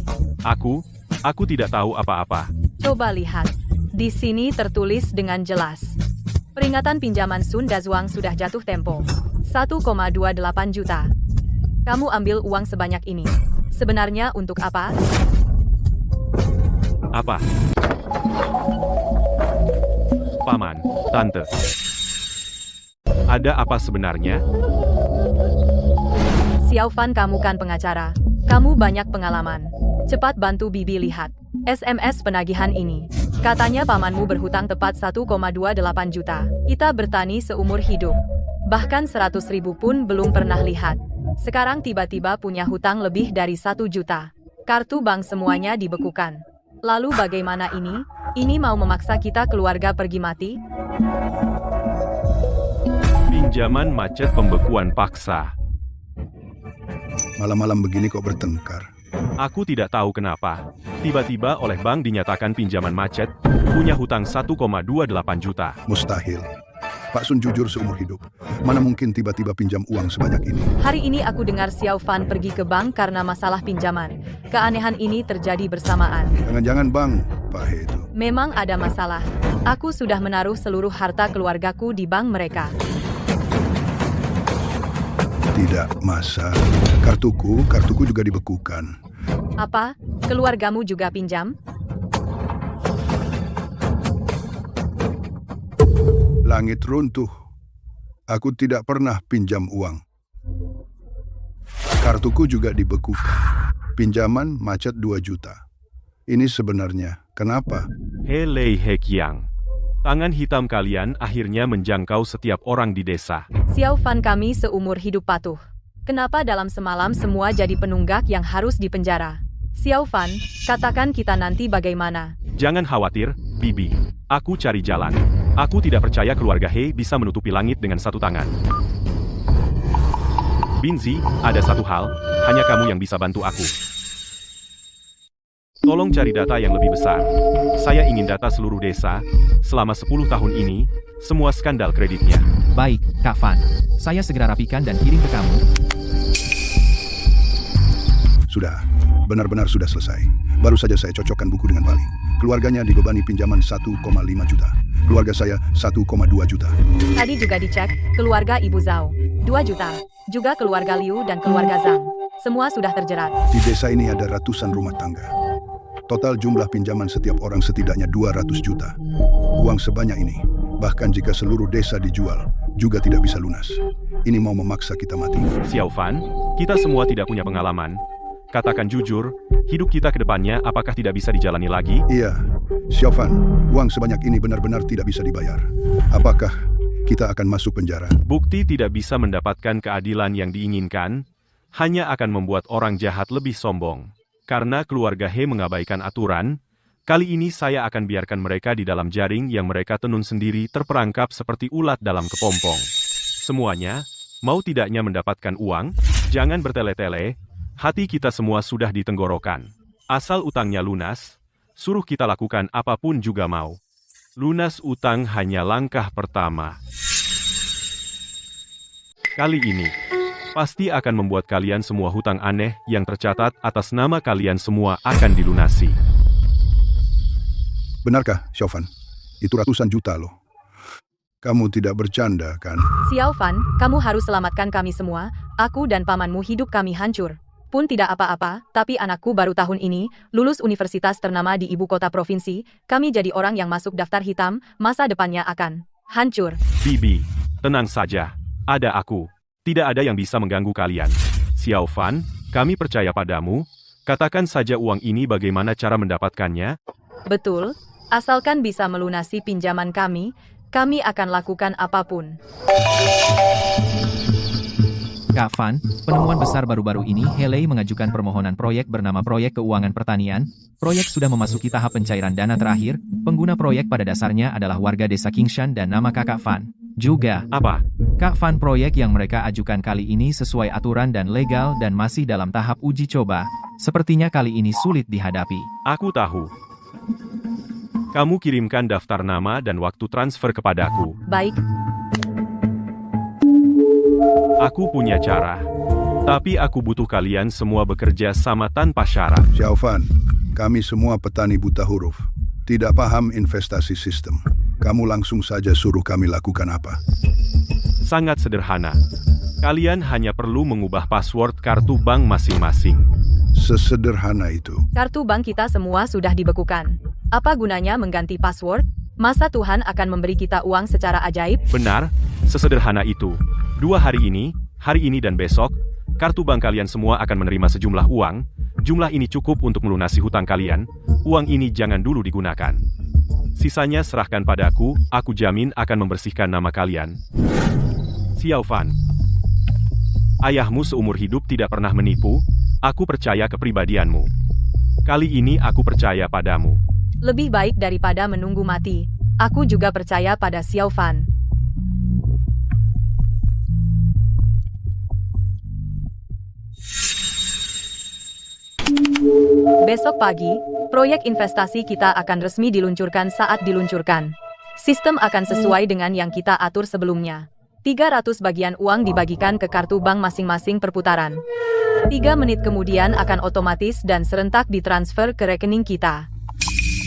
[SPEAKER 1] Aku tidak tahu apa-apa.
[SPEAKER 2] Coba lihat. Di sini tertulis dengan jelas. Peringatan pinjaman Sunda Zuang sudah jatuh tempo. 1,28 juta. Kamu ambil uang sebanyak ini. Sebenarnya untuk apa?
[SPEAKER 1] Apa? Paman, Tante. Ada apa sebenarnya?
[SPEAKER 2] Xiao Fan, kamu kan pengacara. Kamu banyak pengalaman. Cepat bantu Bibi lihat SMS penagihan ini. Katanya pamanmu berhutang tepat 1,28 juta. Kita bertani seumur hidup. Bahkan 100.000 pun belum pernah lihat. Sekarang tiba-tiba punya hutang lebih dari 1 juta. Kartu bank semuanya dibekukan. Lalu bagaimana ini? Ini mau memaksa kita keluarga pergi mati?
[SPEAKER 1] Pinjaman macet pembekuan paksa.
[SPEAKER 3] Malam-malam begini kok bertengkar.
[SPEAKER 1] Aku tidak tahu kenapa. Tiba-tiba oleh bank dinyatakan pinjaman macet, punya hutang 1,28 juta.
[SPEAKER 3] Mustahil. Pak Sun jujur seumur hidup. Mana mungkin tiba-tiba pinjam uang sebanyak ini?
[SPEAKER 2] Hari ini aku dengar Xiao Fan pergi ke bank karena masalah pinjaman. Keanehan ini terjadi bersamaan.
[SPEAKER 3] Jangan-jangan bang, Pak He itu.
[SPEAKER 2] Memang ada masalah. Aku sudah menaruh seluruh harta keluargaku di bank mereka.
[SPEAKER 3] Tidak, masa. Kartuku juga dibekukan.
[SPEAKER 2] Apa? Keluargamu juga pinjam?
[SPEAKER 3] Langit runtuh. Aku tidak pernah pinjam uang. Kartuku juga dibekukan. Pinjaman macet 2 juta. Ini sebenarnya kenapa?
[SPEAKER 1] He Lei He Kiang. Tangan hitam kalian akhirnya menjangkau setiap orang di desa.
[SPEAKER 2] Xiao Fan, kami seumur hidup patuh. Kenapa dalam semalam semua jadi penunggak yang harus dipenjara? Xiao Fan, katakan kita nanti bagaimana?
[SPEAKER 1] Jangan khawatir, Bibi. Aku cari jalan. Aku tidak percaya keluarga He bisa menutupi langit dengan satu tangan. Binzi, ada satu hal, hanya kamu yang bisa bantu aku. Tolong cari data yang lebih besar. Saya ingin data seluruh desa, selama 10 tahun ini, semua skandal kreditnya.
[SPEAKER 5] Baik, Kak Fan. Saya segera rapikan dan kirim ke kamu.
[SPEAKER 3] Sudah, benar-benar sudah selesai. Baru saja saya cocokkan buku dengan Bali. Keluarganya dibebani pinjaman 1,5 juta. Keluarga saya 1,2 juta.
[SPEAKER 2] Tadi juga dicek, keluarga Ibu Zhao, 2 juta. Juga keluarga Liu dan keluarga Zhang. Semua sudah terjerat.
[SPEAKER 3] Di desa ini ada ratusan rumah tangga. Total jumlah pinjaman setiap orang setidaknya 200 juta. Uang sebanyak ini, bahkan jika seluruh desa dijual, juga tidak bisa lunas. Ini mau memaksa kita mati.
[SPEAKER 1] Xiao Fan, kita semua tidak punya pengalaman. Katakan jujur, hidup kita ke depannya apakah tidak bisa dijalani lagi?
[SPEAKER 3] Iya, Xiao Fan, uang sebanyak ini benar-benar tidak bisa dibayar. Apakah kita akan masuk penjara?
[SPEAKER 1] Bukti tidak bisa mendapatkan keadilan yang diinginkan, hanya akan membuat orang jahat lebih sombong. Karena keluarga He mengabaikan aturan, kali ini saya akan biarkan mereka di dalam jaring yang mereka tenun sendiri terperangkap seperti ulat dalam kepompong. Semuanya, mau tidaknya mendapatkan uang, jangan bertele-tele, hati kita semua sudah di tenggorokan. Asal utangnya lunas, suruh kita lakukan apapun juga mau. Lunas utang hanya langkah pertama. Kali ini, pasti akan membuat kalian semua hutang aneh yang tercatat atas nama kalian semua akan dilunasi.
[SPEAKER 3] Benarkah, Xiao Fan? Itu ratusan juta loh. Kamu tidak bercanda, kan?
[SPEAKER 2] Xiao Fan, kamu harus selamatkan kami semua. Aku dan pamanmu hidup kami hancur. pun tidak apa-apa, tapi anakku baru tahun ini, lulus universitas ternama di ibu kota provinsi, kami jadi orang yang masuk daftar hitam, masa depannya akan hancur.
[SPEAKER 1] Bibi, tenang saja. Ada aku. Tidak ada yang bisa mengganggu kalian. Xiao Fan, kami percaya padamu. Katakan saja uang ini bagaimana cara mendapatkannya?
[SPEAKER 2] Betul, asalkan bisa melunasi pinjaman kami akan lakukan apapun.
[SPEAKER 5] Kak Fan, penemuan besar baru-baru ini, Haley mengajukan permohonan proyek bernama Proyek Keuangan Pertanian. Proyek sudah memasuki tahap pencairan dana terakhir. Pengguna proyek pada dasarnya adalah warga desa Kingshan dan nama Kakak Fan. Juga,
[SPEAKER 1] Apa?
[SPEAKER 5] Kak Fan, proyek yang mereka ajukan kali ini sesuai aturan dan legal dan masih dalam tahap uji coba. Sepertinya kali ini sulit dihadapi.
[SPEAKER 1] Aku tahu. Kamu kirimkan daftar nama dan waktu transfer kepadaku.
[SPEAKER 2] Baik,
[SPEAKER 1] Aku punya cara. Tapi aku butuh kalian semua bekerja sama tanpa syarat.
[SPEAKER 3] Xiao Fan, kami semua petani buta huruf. Tidak paham investasi sistem. Kamu langsung saja suruh kami lakukan apa?
[SPEAKER 1] Sangat sederhana. Kalian hanya perlu mengubah password kartu bank masing-masing.
[SPEAKER 3] Sesederhana itu.
[SPEAKER 2] kartu bank kita semua sudah dibekukan. Apa gunanya mengganti password? Masa Tuhan akan memberi kita uang secara ajaib?
[SPEAKER 1] Benar, sesederhana itu. 2 hari ini dan besok, kartu bank kalian semua akan menerima sejumlah uang. Jumlah ini cukup untuk melunasi hutang kalian. Uang ini jangan dulu digunakan. Sisanya serahkan padaku, aku jamin akan membersihkan nama kalian. Xiao Fan. Ayahmu seumur hidup tidak pernah menipu, aku percaya kepribadianmu. Kali ini aku percaya padamu.
[SPEAKER 2] Lebih baik daripada menunggu mati. Aku juga percaya pada Xiao Fan. Besok pagi, proyek investasi kita akan resmi diluncurkan saat diluncurkan. Sistem akan sesuai dengan yang kita atur sebelumnya. 300 bagian uang dibagikan ke kartu bank masing-masing per putaran. 3 menit kemudian akan otomatis dan serentak ditransfer ke rekening kita.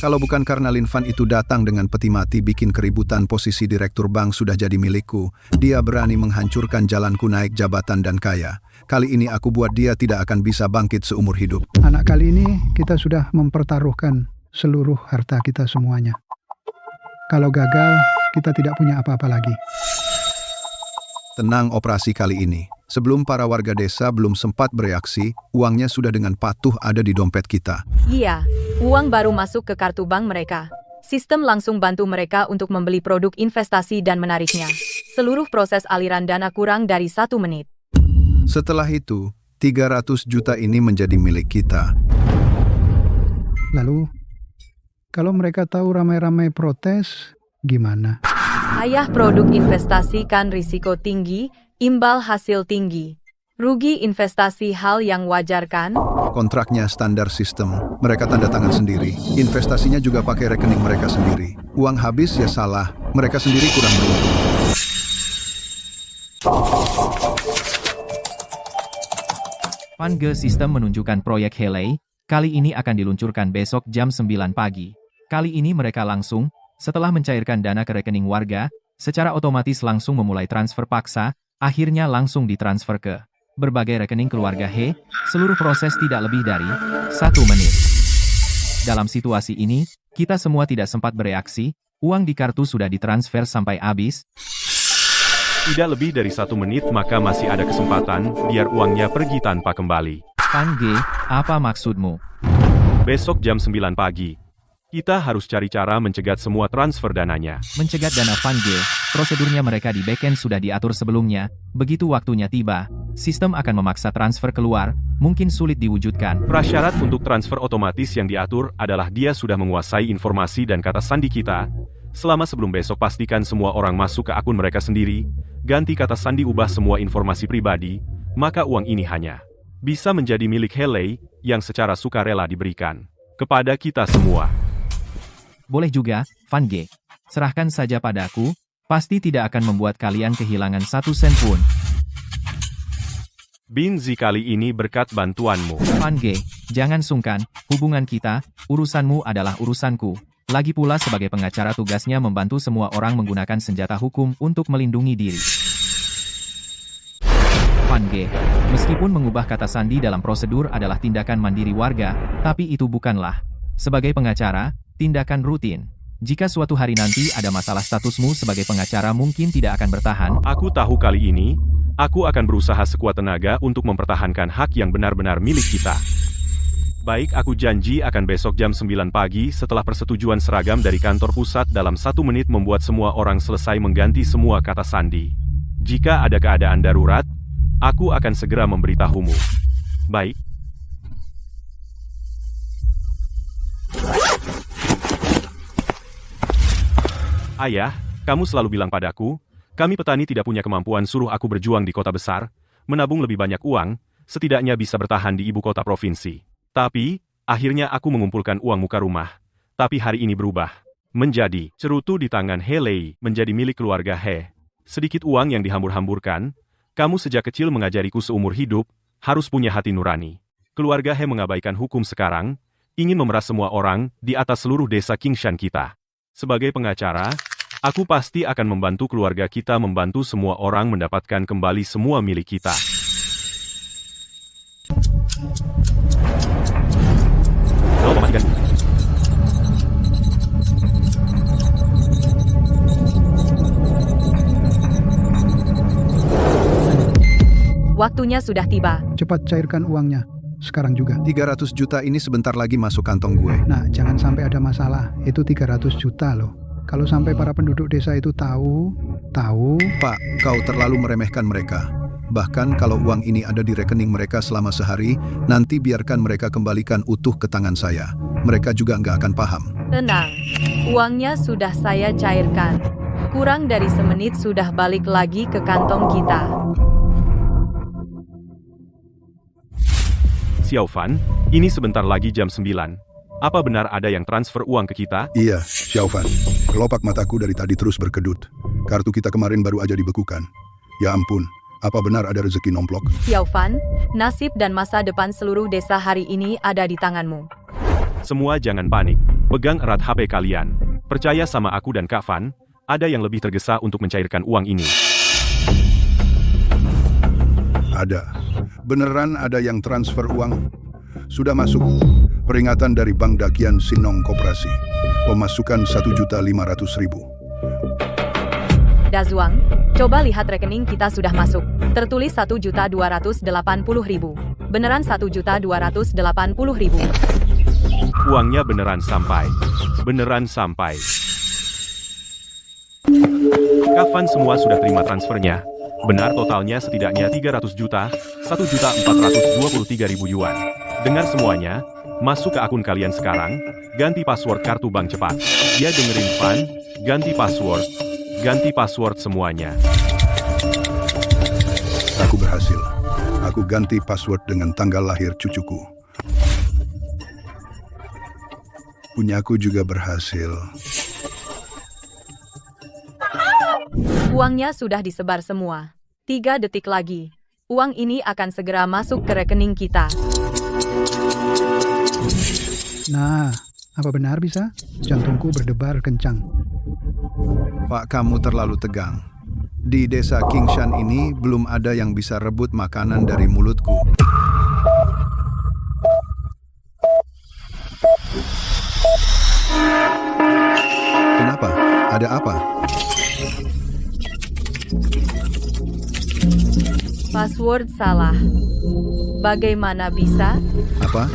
[SPEAKER 6] Kalau bukan karena Lin Fan itu datang dengan peti mati bikin keributan, posisi direktur bank sudah jadi milikku. Dia berani menghancurkan jalanku naik jabatan dan kaya. Kali ini aku buat dia tidak akan bisa bangkit seumur hidup. Anak, kali ini kita sudah mempertaruhkan seluruh harta kita semuanya. Kalau gagal, kita tidak punya apa-apa lagi. Tenang operasi kali ini. Sebelum para warga desa belum sempat bereaksi, uangnya sudah dengan patuh ada di dompet kita.
[SPEAKER 2] Iya, uang baru masuk ke kartu bank mereka. Sistem langsung bantu mereka untuk membeli produk investasi dan menariknya. Seluruh proses aliran dana kurang dari 1 menit.
[SPEAKER 6] Setelah itu, 300 juta ini menjadi milik kita. Lalu, kalau mereka tahu ramai-ramai protes, gimana?
[SPEAKER 2] Ayah, produk investasi kan risiko tinggi, imbal hasil tinggi. Rugi investasi hal yang wajar kan?
[SPEAKER 6] Kontraknya standar sistem, mereka tanda tangan sendiri. Investasinya juga pakai rekening mereka sendiri. Uang habis ya salah, mereka sendiri kurang beruntung.
[SPEAKER 5] Fange Sistem menunjukkan proyek Haley, kali ini akan diluncurkan besok jam 9 pagi. Kali ini mereka langsung, setelah mencairkan dana ke rekening warga, secara otomatis langsung memulai transfer paksa, akhirnya langsung ditransfer ke berbagai rekening keluarga He. Seluruh proses tidak lebih dari 1 menit. Dalam situasi ini, kita semua tidak sempat bereaksi, uang di kartu sudah ditransfer sampai habis.
[SPEAKER 1] Tidak lebih dari 1 menit maka masih ada kesempatan biar uangnya pergi tanpa kembali.
[SPEAKER 5] Fange, apa maksudmu?
[SPEAKER 1] Besok jam 9 pagi. Kita harus cari cara mencegat semua transfer dananya.
[SPEAKER 5] Mencegat dana Fange, prosedurnya mereka di backend sudah diatur sebelumnya, begitu waktunya tiba, sistem akan memaksa transfer keluar, mungkin sulit diwujudkan.
[SPEAKER 1] Prasyarat untuk transfer otomatis yang diatur adalah dia sudah menguasai informasi dan kata sandi kita. Selama sebelum besok pastikan semua orang masuk ke akun mereka sendiri, ganti kata sandi, ubah semua informasi pribadi, maka uang ini hanya bisa menjadi milik Haley yang secara sukarela diberikan kepada kita semua.
[SPEAKER 5] Boleh juga, Fange. Serahkan saja padaku, pasti tidak akan membuat kalian kehilangan 1 sen pun.
[SPEAKER 1] Binzi, kali ini berkat bantuanmu.
[SPEAKER 5] Fange, jangan sungkan, hubungan kita, urusanmu adalah urusanku. Lagi pula sebagai pengacara tugasnya membantu semua orang menggunakan senjata hukum untuk melindungi diri. Van Ge. Meskipun mengubah kata sandi dalam prosedur adalah tindakan mandiri warga, tapi itu bukanlah, sebagai pengacara, tindakan rutin. Jika suatu hari nanti ada masalah statusmu sebagai pengacara mungkin tidak akan bertahan.
[SPEAKER 1] Aku tahu kali ini, aku akan berusaha sekuat tenaga untuk mempertahankan hak yang benar-benar milik kita. Baik, aku janji akan besok jam 9 pagi setelah persetujuan seragam dari kantor pusat dalam 1 menit membuat semua orang selesai mengganti semua kata sandi. Jika ada keadaan darurat, aku akan segera memberitahumu. Baik. Ayah, kamu selalu bilang padaku, kami petani tidak punya kemampuan suruh aku berjuang di kota besar, menabung lebih banyak uang, setidaknya bisa bertahan di ibu kota provinsi. Tapi, akhirnya aku mengumpulkan uang muka rumah. Tapi hari ini berubah. Menjadi cerutu di tangan He Lei, menjadi milik keluarga He. Sedikit uang yang dihambur-hamburkan, kamu sejak kecil mengajariku seumur hidup, harus punya hati nurani. Keluarga He mengabaikan hukum sekarang, ingin memeras semua orang di atas seluruh desa Qingshan kita. Sebagai pengacara, aku pasti akan membantu keluarga kita membantu semua orang mendapatkan kembali semua milik kita.
[SPEAKER 2] Waktunya sudah tiba.
[SPEAKER 6] Cepat cairkan uangnya. Sekarang juga.
[SPEAKER 3] 300 juta ini sebentar lagi masuk kantong gue.
[SPEAKER 6] Nah, jangan sampai ada masalah. Itu 300 juta loh. Kalau sampai para penduduk desa itu tahu.
[SPEAKER 3] Pak, kau terlalu meremehkan mereka. Bahkan kalau uang ini ada di rekening mereka selama sehari, nanti biarkan mereka kembalikan utuh ke tangan saya. Mereka juga nggak akan paham.
[SPEAKER 2] Tenang, uangnya sudah saya cairkan. Kurang dari semenit sudah balik lagi ke kantong kita.
[SPEAKER 1] Xiao Fan, ini sebentar lagi jam 9. Apa benar ada yang transfer uang ke kita?
[SPEAKER 3] Iya, Xiaofan. Kelopak mataku dari tadi terus berkedut. Kartu kita kemarin baru aja dibekukan. Ya ampun, apa benar ada rezeki nomplok?
[SPEAKER 2] Xiao Fan, nasib dan masa depan seluruh desa hari ini ada di tanganmu.
[SPEAKER 1] Semua jangan panik. Pegang erat HP kalian. Percaya sama aku dan Kak Fan, ada yang lebih tergesa untuk mencairkan uang ini.
[SPEAKER 3] Ada. Beneran ada yang transfer uang? Sudah masuk. Peringatan dari Bank Dakian Sinong Koperasi. Pemasukan 1.500.000.
[SPEAKER 2] Dazuang, coba lihat rekening kita sudah masuk. Tertulis 1.280.000. Beneran 1.280.000.
[SPEAKER 1] Uangnya beneran sampai. Beneran sampai. Kapan semua sudah terima transfernya? Benar totalnya setidaknya 300 juta, 1.423.000 yuan. Dengar semuanya, masuk ke akun kalian sekarang, ganti password kartu bank cepat. Ya dengerin Fan, ganti password semuanya.
[SPEAKER 3] Aku berhasil. Aku ganti password dengan tanggal lahir cucuku. Punyaku juga berhasil.
[SPEAKER 2] Uangnya sudah disebar semua. 3 detik lagi. Uang ini akan segera masuk ke rekening kita.
[SPEAKER 6] Nah, apa benar bisa? Jantungku berdebar kencang.
[SPEAKER 3] Pak, kamu terlalu tegang. Di desa Qingshan ini belum ada yang bisa rebut makanan dari mulutku. Kenapa? Ada apa?
[SPEAKER 2] Password salah. Bagaimana bisa?
[SPEAKER 3] Apa?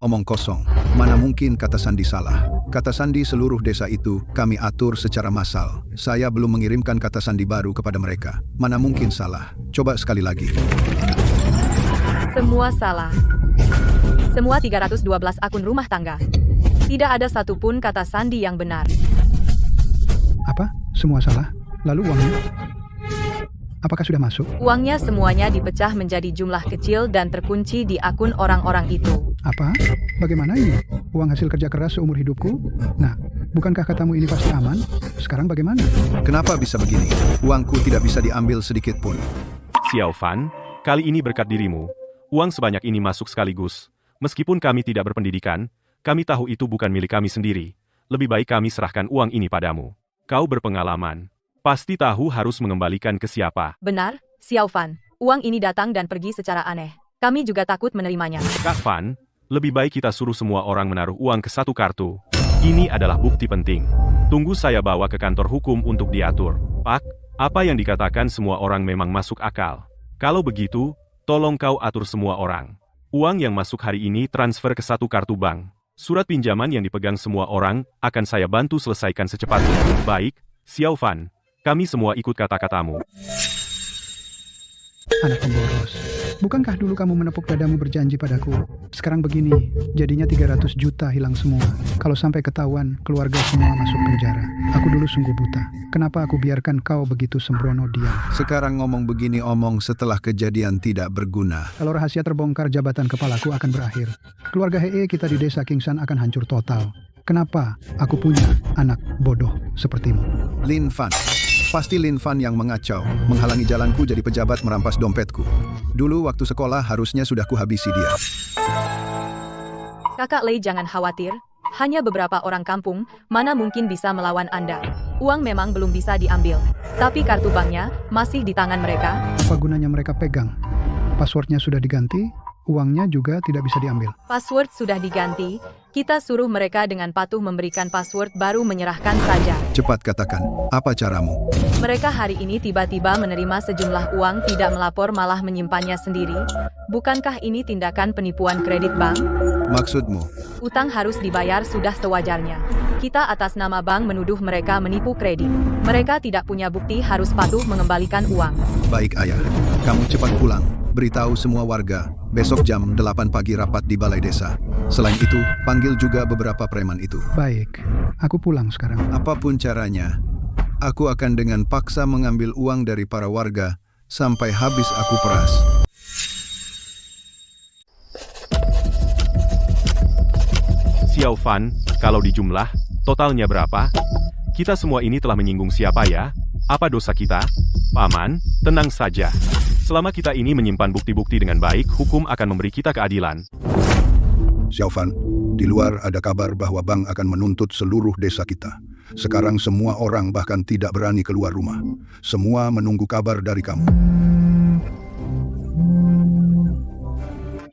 [SPEAKER 3] Omong kosong. Mana mungkin kata sandi salah. Kata sandi seluruh desa itu kami atur secara massal. Saya belum mengirimkan kata sandi baru kepada mereka. Mana mungkin salah. Coba sekali lagi.
[SPEAKER 2] Semua salah. Semua 312 akun rumah tangga. Tidak ada satupun kata sandi yang benar.
[SPEAKER 6] Apa? Semua salah? Lalu uangnya? Apakah sudah masuk?
[SPEAKER 2] Uangnya semuanya dipecah menjadi jumlah kecil dan terkunci di akun orang-orang itu.
[SPEAKER 6] Apa? Bagaimana ini? Uang hasil kerja keras seumur hidupku? Nah, bukankah katamu ini pasti aman? Sekarang bagaimana?
[SPEAKER 3] Kenapa bisa begini? Uangku tidak bisa diambil sedikit pun.
[SPEAKER 1] Xiao Fan, kali ini berkat dirimu, uang sebanyak ini masuk sekaligus. Meskipun kami tidak berpendidikan, kami tahu itu bukan milik kami sendiri. Lebih baik kami serahkan uang ini padamu. Kau berpengalaman. Pasti tahu harus mengembalikan ke siapa.
[SPEAKER 2] Benar, Xiao Fan, uang ini datang dan pergi secara aneh. Kami juga takut menerimanya.
[SPEAKER 1] Kak Fan, lebih baik kita suruh semua orang menaruh uang ke satu kartu. Ini adalah bukti penting. Tunggu saya bawa ke kantor hukum untuk diatur. Pak, apa yang dikatakan semua orang memang masuk akal. Kalau begitu, tolong kau atur semua orang. Uang yang masuk hari ini transfer ke satu kartu bank. Surat pinjaman yang dipegang semua orang akan saya bantu selesaikan secepatnya. Baik, Xiao Fan, kami semua ikut kata-katamu.
[SPEAKER 6] Anak pemboros. Bukankah dulu kamu menepuk dadamu berjanji padaku? Sekarang begini, jadinya 300 juta hilang semua. Kalau sampai ketahuan, keluarga semua masuk penjara. Aku dulu sungguh buta. Kenapa aku biarkan kau begitu sembrono diam?
[SPEAKER 8] Sekarang ngomong begini omong setelah kejadian tidak berguna.
[SPEAKER 6] Kalau rahasia terbongkar, jabatan kepalaku akan berakhir. Keluarga Hee kita di desa Kingshan akan hancur total. Kenapa aku punya anak bodoh sepertimu?
[SPEAKER 8] Lin Fan. Pasti Lin Fan yang mengacau, menghalangi jalanku jadi pejabat merampas dompetku. Dulu waktu sekolah harusnya sudah kuhabisi dia.
[SPEAKER 2] Kakak Lei jangan khawatir, hanya beberapa orang kampung, mana mungkin bisa melawan Anda. Uang memang belum bisa diambil, tapi kartu banknya masih di tangan mereka.
[SPEAKER 6] Apa gunanya mereka pegang? Passwordnya sudah diganti, uangnya juga tidak bisa diambil.
[SPEAKER 2] Password sudah diganti, kita suruh mereka dengan patuh memberikan password baru menyerahkan saja.
[SPEAKER 8] Cepat katakan, apa caramu?
[SPEAKER 2] Mereka hari ini tiba-tiba menerima sejumlah uang tidak melapor malah menyimpannya sendiri. Bukankah ini tindakan penipuan kredit bank?
[SPEAKER 8] Maksudmu?
[SPEAKER 2] Utang harus dibayar sudah sewajarnya. Kita atas nama bank menuduh mereka menipu kredit. Mereka tidak punya bukti harus patuh mengembalikan uang.
[SPEAKER 8] Baik ayah, kamu cepat pulang. Beritahu semua warga, besok jam 8 pagi rapat di balai desa. Selain itu, panggil juga beberapa preman itu.
[SPEAKER 6] Baik, aku pulang sekarang.
[SPEAKER 8] Apapun caranya, aku akan dengan paksa mengambil uang dari para warga sampai habis aku peras.
[SPEAKER 1] Xiao Fan, kalau dijumlah, totalnya berapa? Kita semua ini telah menyinggung siapa ya? Apa dosa kita? Paman, tenang saja. Selama kita ini menyimpan bukti-bukti dengan baik, hukum akan memberi kita keadilan.
[SPEAKER 3] Xiao Fan, di luar ada kabar bahwa bank akan menuntut seluruh desa kita. Sekarang semua orang bahkan tidak berani keluar rumah. Semua menunggu kabar dari kamu.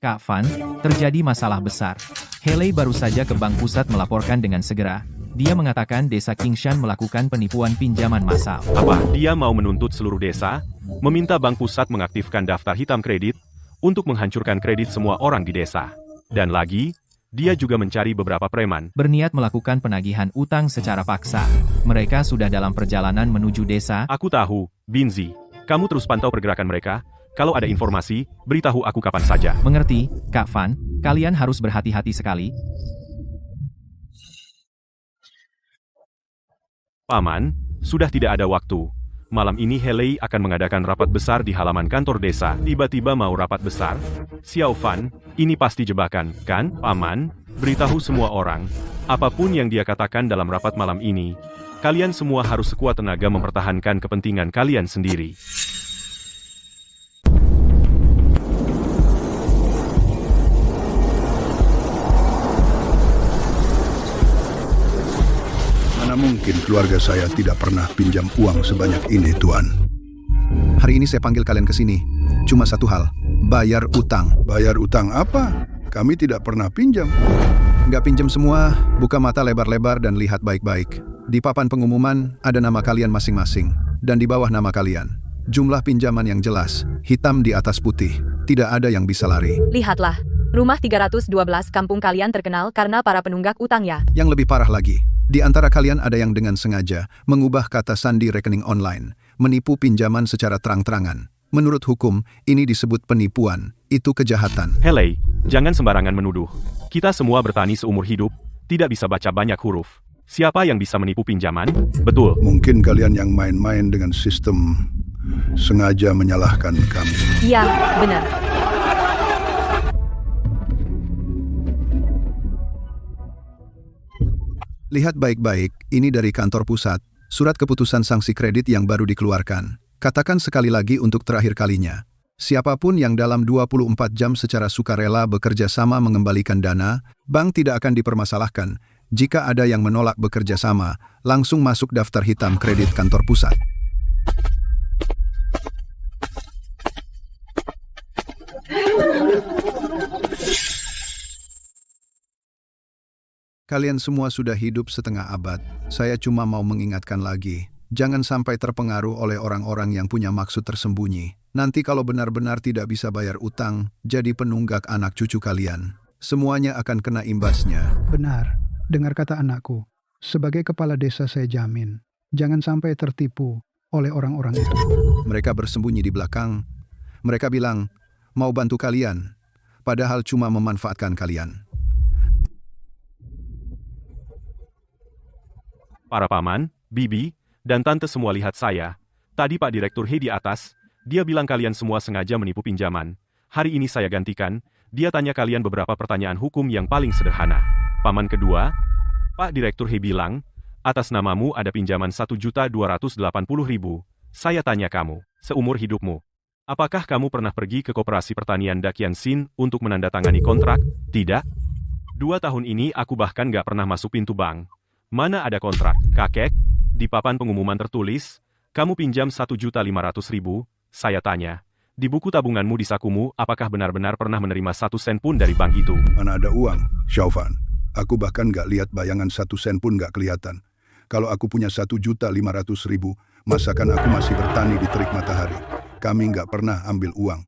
[SPEAKER 5] Kak Fan, terjadi masalah besar. Haley baru saja ke bank pusat melaporkan dengan segera. Dia mengatakan desa Kingshan melakukan penipuan pinjaman massal.
[SPEAKER 1] Apa? Dia mau menuntut seluruh desa? Meminta bank pusat mengaktifkan daftar hitam kredit untuk menghancurkan kredit semua orang di desa. Dan lagi, dia juga mencari beberapa preman.
[SPEAKER 5] Berniat melakukan penagihan utang secara paksa. Mereka sudah dalam perjalanan menuju desa.
[SPEAKER 1] Aku tahu, Binzi. Kamu terus pantau pergerakan mereka. Kalau ada informasi, beritahu aku kapan saja.
[SPEAKER 5] Mengerti, Kak Fan? Kalian harus berhati-hati sekali.
[SPEAKER 1] Paman, sudah tidak ada waktu. Malam ini Haley akan mengadakan rapat besar di halaman kantor desa. Tiba-tiba mau rapat besar? Xiao Fan, ini pasti jebakan, kan? Paman, beritahu semua orang. Apapun yang dia katakan dalam rapat malam ini, kalian semua harus sekuat tenaga mempertahankan kepentingan kalian sendiri.
[SPEAKER 3] Mana mungkin keluarga saya tidak pernah pinjam uang sebanyak ini, Tuan.
[SPEAKER 8] Hari ini saya panggil kalian ke sini. Cuma satu hal, bayar utang.
[SPEAKER 3] Bayar utang apa? Kami tidak pernah pinjam.
[SPEAKER 8] Nggak pinjam semua, buka mata lebar-lebar dan lihat baik-baik. Di papan pengumuman ada nama kalian masing-masing. Dan di bawah nama kalian, jumlah pinjaman yang jelas, hitam di atas putih. Tidak ada yang bisa lari.
[SPEAKER 2] Lihatlah, rumah 312 kampung kalian terkenal karena para penunggak utang ya.
[SPEAKER 8] Yang lebih parah lagi, di antara kalian ada yang dengan sengaja mengubah kata sandi rekening online, menipu pinjaman secara terang-terangan. Menurut hukum, ini disebut penipuan. Itu kejahatan.
[SPEAKER 1] Haley, jangan sembarangan menuduh. Kita semua bertani seumur hidup, tidak bisa baca banyak huruf. Siapa yang bisa menipu pinjaman? Betul.
[SPEAKER 3] Mungkin kalian yang main-main dengan sistem sengaja menyalahkan kami.
[SPEAKER 2] Iya, benar.
[SPEAKER 8] Lihat baik-baik, ini dari kantor pusat, surat keputusan sanksi kredit yang baru dikeluarkan. Katakan sekali lagi untuk terakhir kalinya. Siapapun yang dalam 24 jam secara sukarela bekerja sama mengembalikan dana, bank tidak akan dipermasalahkan. Jika ada yang menolak bekerja sama, langsung masuk daftar hitam kredit kantor pusat. Kalian semua sudah hidup setengah abad. Saya cuma mau mengingatkan lagi. Jangan sampai terpengaruh oleh orang-orang yang punya maksud tersembunyi. Nanti kalau benar-benar tidak bisa bayar utang, jadi penunggak anak cucu kalian. Semuanya akan kena imbasnya.
[SPEAKER 6] Benar, dengar kata anakku. Sebagai kepala desa saya jamin, jangan sampai tertipu oleh orang-orang itu.
[SPEAKER 8] Mereka bersembunyi di belakang. Mereka bilang, mau bantu kalian, padahal cuma memanfaatkan kalian.
[SPEAKER 1] Para paman, bibi, dan tante semua lihat saya. Tadi Pak Direktur He di atas, dia bilang kalian semua sengaja menipu pinjaman. Hari ini saya gantikan, dia tanya kalian beberapa pertanyaan hukum yang paling sederhana. Paman kedua, Pak Direktur He bilang, atas namamu ada pinjaman 1.280.000. Saya tanya kamu, seumur hidupmu, apakah kamu pernah pergi ke Koperasi Pertanian Dakian Sin untuk menandatangani kontrak? Tidak. 2 tahun ini aku bahkan nggak pernah masuk pintu bank. Mana ada kontrak, kakek? Di papan pengumuman tertulis, kamu pinjam 1.500.000. Saya tanya, di buku tabunganmu di sakumu, apakah benar-benar pernah menerima 1 sen pun dari bank itu?
[SPEAKER 3] Mana ada uang, Xiaofan. Aku bahkan nggak lihat bayangan 1 sen pun nggak kelihatan. Kalau aku punya 1.500.000, masakan aku masih bertani di terik matahari. Kami nggak pernah ambil uang.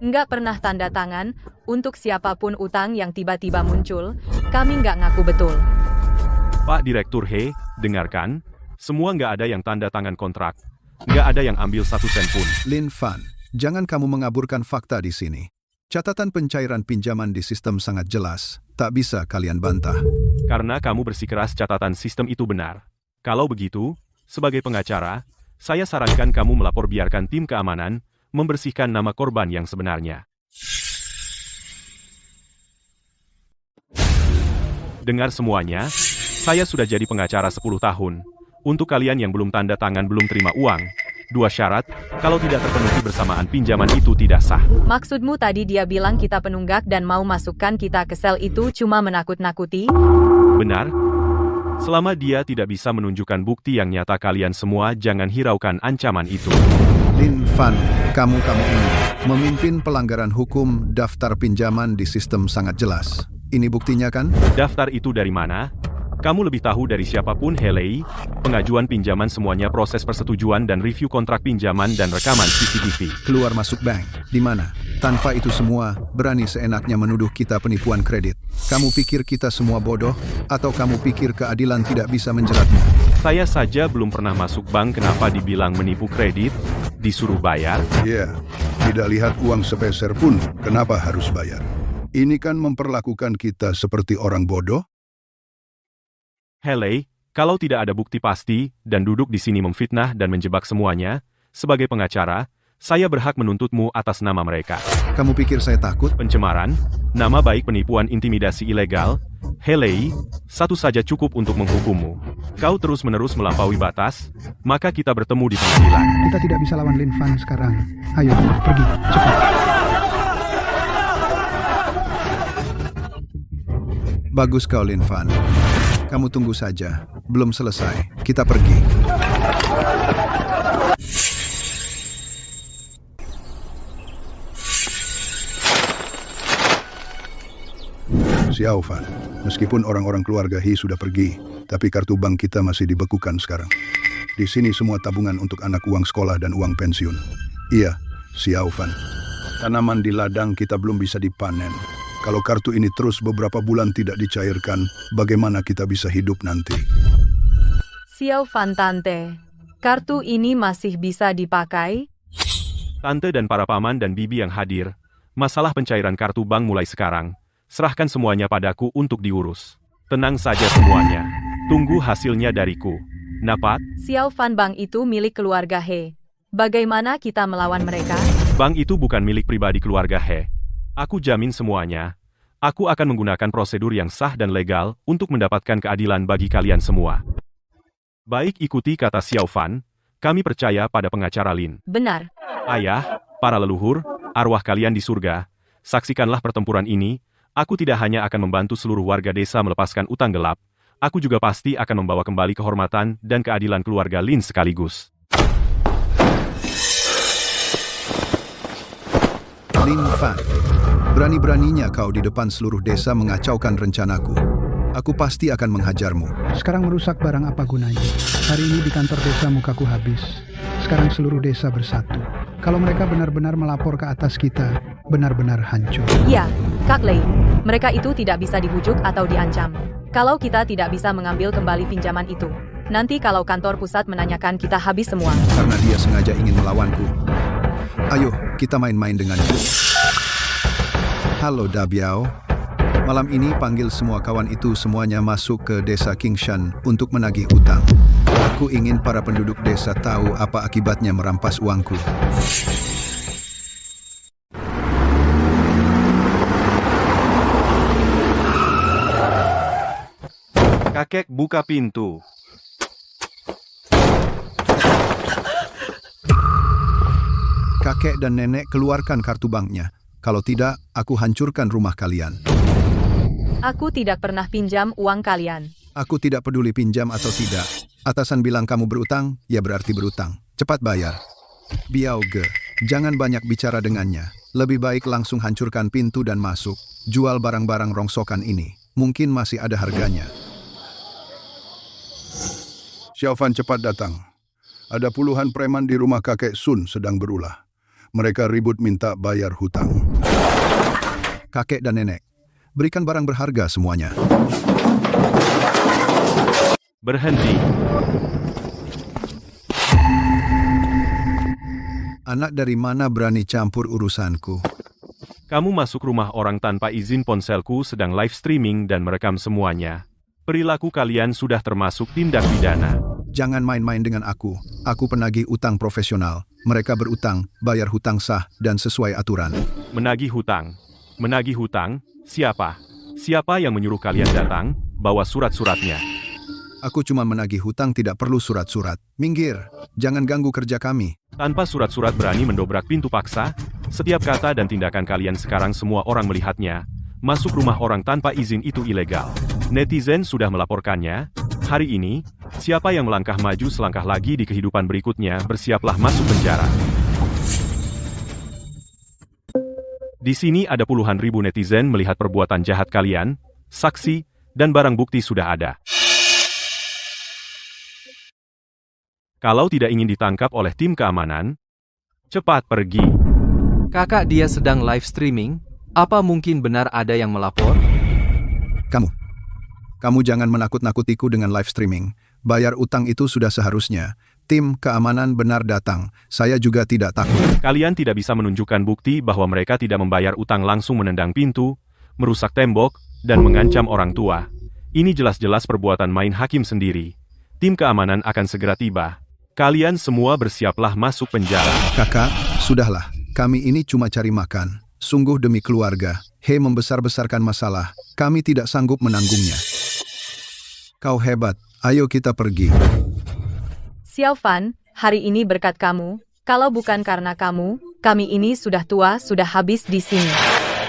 [SPEAKER 2] Nggak pernah tanda tangan, untuk siapapun utang yang tiba-tiba muncul, kami nggak ngaku betul.
[SPEAKER 1] Pak Direktur He, dengarkan, semua nggak ada yang tanda tangan kontrak. Nggak ada yang ambil 1 sen pun.
[SPEAKER 8] Lin Fan, jangan kamu mengaburkan fakta di sini. Catatan pencairan pinjaman di sistem sangat jelas, tak bisa kalian bantah.
[SPEAKER 1] Karena kamu bersikeras catatan sistem itu benar. Kalau begitu, sebagai pengacara, saya sarankan kamu melapor biarkan tim keamanan membersihkan nama korban yang sebenarnya. Dengar semuanya, saya sudah jadi pengacara 10 tahun. Untuk kalian yang belum tanda tangan belum terima uang, 2 syarat, kalau tidak terpenuhi bersamaan pinjaman itu tidak sah.
[SPEAKER 2] Maksudmu tadi dia bilang kita penunggak dan mau masukkan kita ke sel itu cuma menakut-nakuti?
[SPEAKER 1] Benar? Selama dia tidak bisa menunjukkan bukti yang nyata, kalian semua jangan hiraukan ancaman itu.
[SPEAKER 8] Lin Fan, kamu ini memimpin pelanggaran hukum daftar pinjaman di sistem sangat jelas. Ini buktinya kan?
[SPEAKER 1] Daftar itu dari mana? Kamu lebih tahu dari siapapun, Helei. Pengajuan pinjaman semuanya proses persetujuan dan review kontrak pinjaman dan rekaman CCTV.
[SPEAKER 8] Keluar masuk bank, di mana? Tanpa itu semua, berani seenaknya menuduh kita penipuan kredit. Kamu pikir kita semua bodoh? Atau kamu pikir keadilan tidak bisa menjeratmu?
[SPEAKER 1] Saya saja belum pernah masuk bank, kenapa dibilang menipu kredit? Disuruh bayar?
[SPEAKER 3] Iya, tidak lihat uang sepeser pun, kenapa harus bayar? Ini kan memperlakukan kita seperti orang bodoh?
[SPEAKER 1] Helei, kalau tidak ada bukti pasti, dan duduk di sini memfitnah dan menjebak semuanya, sebagai pengacara, saya berhak menuntutmu atas nama mereka.
[SPEAKER 8] Kamu pikir saya takut?
[SPEAKER 1] Pencemaran, nama baik, penipuan, intimidasi ilegal. Helei, satu saja cukup untuk menghukummu. Kau terus-menerus melampaui batas, maka kita bertemu di pengadilan.
[SPEAKER 6] Kita tidak bisa lawan Lin Fan sekarang. Ayo, pergi, cepat.
[SPEAKER 8] Bagus kau, Lin Fan. Kamu tunggu saja. Belum selesai. Kita pergi.
[SPEAKER 3] Xiaofan, meskipun orang-orang keluarga He sudah pergi, tapi kartu bank kita masih dibekukan sekarang. Di sini semua tabungan untuk anak, uang sekolah dan uang pensiun. Iya, Xiaofan. Tanaman di ladang kita belum bisa dipanen. Kalau kartu ini terus beberapa bulan tidak dicairkan, bagaimana kita bisa hidup nanti?
[SPEAKER 2] Xiaofan tante, kartu ini masih bisa dipakai?
[SPEAKER 1] Tante dan para paman dan bibi yang hadir, masalah pencairan kartu bank mulai sekarang. Serahkan semuanya padaku untuk diurus. Tenang saja semuanya. Tunggu hasilnya dariku. Napat?
[SPEAKER 2] Xiaofan, bank itu milik keluarga He. Bagaimana kita melawan mereka?
[SPEAKER 1] Bank itu bukan milik pribadi keluarga He. Aku jamin semuanya. Aku akan menggunakan prosedur yang sah dan legal untuk mendapatkan keadilan bagi kalian semua. Baik, ikuti kata Xiaofan. Kami percaya pada pengacara Lin.
[SPEAKER 2] Benar.
[SPEAKER 1] Ayah, para leluhur, arwah kalian di surga, saksikanlah pertempuran ini. Aku tidak hanya akan membantu seluruh warga desa melepaskan utang gelap, aku juga pasti akan membawa kembali kehormatan dan keadilan keluarga Lin sekaligus.
[SPEAKER 8] Lin Fan, Berani-beraninya kau di depan seluruh desa mengacaukan rencanaku. Aku pasti akan menghajarmu.
[SPEAKER 6] Sekarang merusak barang apa gunanya? Hari ini di kantor desa mukaku habis. Sekarang seluruh desa bersatu. Kalau mereka benar-benar melapor ke atas kita, benar-benar hancur.
[SPEAKER 2] Ya, Kak Lei. Mereka itu tidak bisa dibujuk atau diancam. Kalau kita tidak bisa mengambil kembali pinjaman itu, nanti kalau kantor pusat menanyakan kita habis semua.
[SPEAKER 8] Karena dia sengaja ingin melawanku. Ayo, kita main-main denganku. Halo Dabiao. Malam ini panggil semua kawan itu semuanya masuk ke desa Kingshan untuk menagih utang. Aku ingin para penduduk desa tahu apa akibatnya merampas uangku.
[SPEAKER 1] Kakek buka pintu.
[SPEAKER 8] Kakek dan nenek keluarkan kartu banknya. Kalau tidak, aku hancurkan rumah kalian.
[SPEAKER 2] Aku tidak pernah pinjam uang kalian.
[SPEAKER 8] Aku tidak peduli pinjam atau tidak. Atasan bilang kamu berutang, ya berarti berutang. Cepat bayar. Biao Ge, jangan banyak bicara dengannya. Lebih baik langsung hancurkan pintu dan masuk. Jual barang-barang rongsokan ini. Mungkin masih ada harganya.
[SPEAKER 3] Xiaofan cepat datang. Ada puluhan preman di rumah kakek Sun sedang berulah. Mereka ribut minta bayar hutang.
[SPEAKER 8] Kakek dan nenek, berikan barang berharga semuanya.
[SPEAKER 1] Berhenti.
[SPEAKER 8] Anak dari mana berani campur urusanku?
[SPEAKER 1] Kamu masuk rumah orang tanpa izin, ponselku sedang live streaming dan merekam semuanya. Perilaku kalian sudah termasuk tindak pidana.
[SPEAKER 8] Jangan main-main dengan aku. Aku penagih utang profesional. Mereka berutang, bayar hutang sah dan sesuai aturan.
[SPEAKER 1] Menagih hutang. Menagih hutang? Siapa? Siapa yang menyuruh kalian datang? Bawa surat-suratnya.
[SPEAKER 8] Aku cuma menagih hutang, tidak perlu surat-surat. Minggir, jangan ganggu kerja kami.
[SPEAKER 1] Tanpa surat-surat berani mendobrak pintu paksa? Setiap kata dan tindakan kalian sekarang semua orang melihatnya. Masuk rumah orang tanpa izin itu ilegal. Netizen sudah melaporkannya. Hari ini, siapa yang melangkah maju selangkah lagi di kehidupan berikutnya, bersiaplah masuk penjara. Di sini ada puluhan ribu netizen melihat perbuatan jahat kalian, saksi, dan barang bukti sudah ada. Kalau tidak ingin ditangkap oleh tim keamanan, cepat pergi.
[SPEAKER 7] Kakak, dia sedang live streaming. Apa mungkin benar ada yang melapor?
[SPEAKER 8] Kamu jangan menakut-nakutiku dengan live streaming. Bayar utang itu sudah seharusnya. Tim keamanan benar datang. Saya juga tidak takut.
[SPEAKER 1] Kalian tidak bisa menunjukkan bukti bahwa mereka tidak membayar utang, langsung menendang pintu, merusak tembok, dan mengancam orang tua. Ini jelas-jelas perbuatan main hakim sendiri. Tim keamanan akan segera tiba. Kalian semua bersiaplah masuk penjara.
[SPEAKER 8] Kakak, sudahlah. Kami ini cuma cari makan. Sungguh demi keluarga. He membesar-besarkan masalah. Kami tidak sanggup menanggungnya. Kau hebat. Ayo kita pergi.
[SPEAKER 2] Xiaofan, hari ini berkat kamu. Kalau bukan karena kamu, kami ini sudah tua, sudah habis di sini.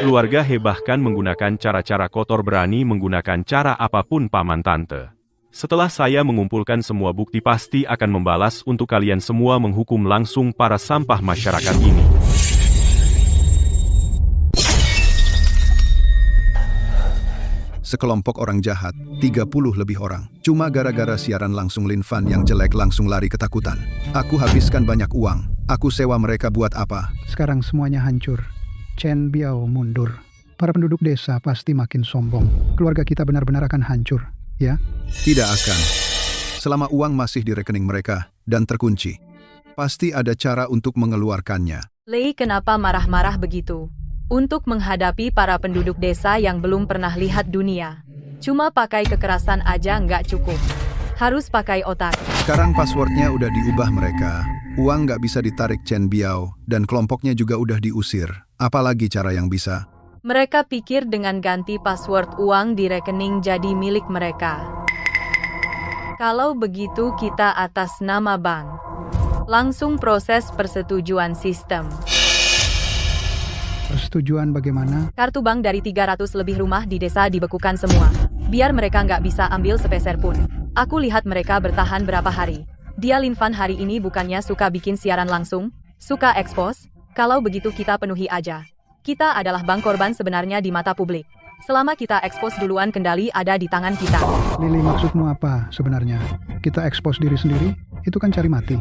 [SPEAKER 1] Keluarga He bahkan menggunakan cara-cara kotor, berani menggunakan cara apapun paman tante. Setelah saya mengumpulkan semua bukti, pasti akan membalas untuk kalian semua, menghukum langsung para sampah masyarakat ini.
[SPEAKER 8] Sekelompok orang jahat, 30 lebih orang. Cuma gara-gara siaran langsung Lin Fan yang jelek langsung lari ketakutan. Aku habiskan banyak uang. Aku sewa mereka buat apa?
[SPEAKER 6] Sekarang semuanya hancur. Chen Biao mundur. Para penduduk desa pasti makin sombong. Keluarga kita benar-benar akan hancur, ya?
[SPEAKER 8] Tidak akan. Selama uang masih di rekening mereka dan terkunci. Pasti ada cara untuk mengeluarkannya.
[SPEAKER 2] Lei, kenapa marah-marah begitu? Untuk menghadapi para penduduk desa yang belum pernah lihat dunia. Cuma pakai kekerasan aja nggak cukup. Harus pakai otak.
[SPEAKER 8] Sekarang passwordnya udah diubah mereka. Uang nggak bisa ditarik Chen Biao, dan kelompoknya juga udah diusir. Apalagi cara yang bisa?
[SPEAKER 2] Mereka pikir dengan ganti password uang di rekening jadi milik mereka. Kalau begitu kita atas nama bank. Langsung proses persetujuan sistem.
[SPEAKER 6] Persetujuan bagaimana?
[SPEAKER 2] Kartu bank dari 300 lebih rumah di desa dibekukan semua. Biar mereka nggak bisa ambil sepeser pun. Aku lihat mereka bertahan berapa hari. Dia Lin Fan hari ini bukannya suka bikin siaran langsung, suka expose. Kalau begitu kita penuhi aja. Kita adalah bank korban sebenarnya di mata publik. Selama kita ekspos duluan, kendali ada di tangan kita.
[SPEAKER 6] Lili, maksudmu apa sebenarnya? Kita ekspos diri sendiri? Itu kan cari mati.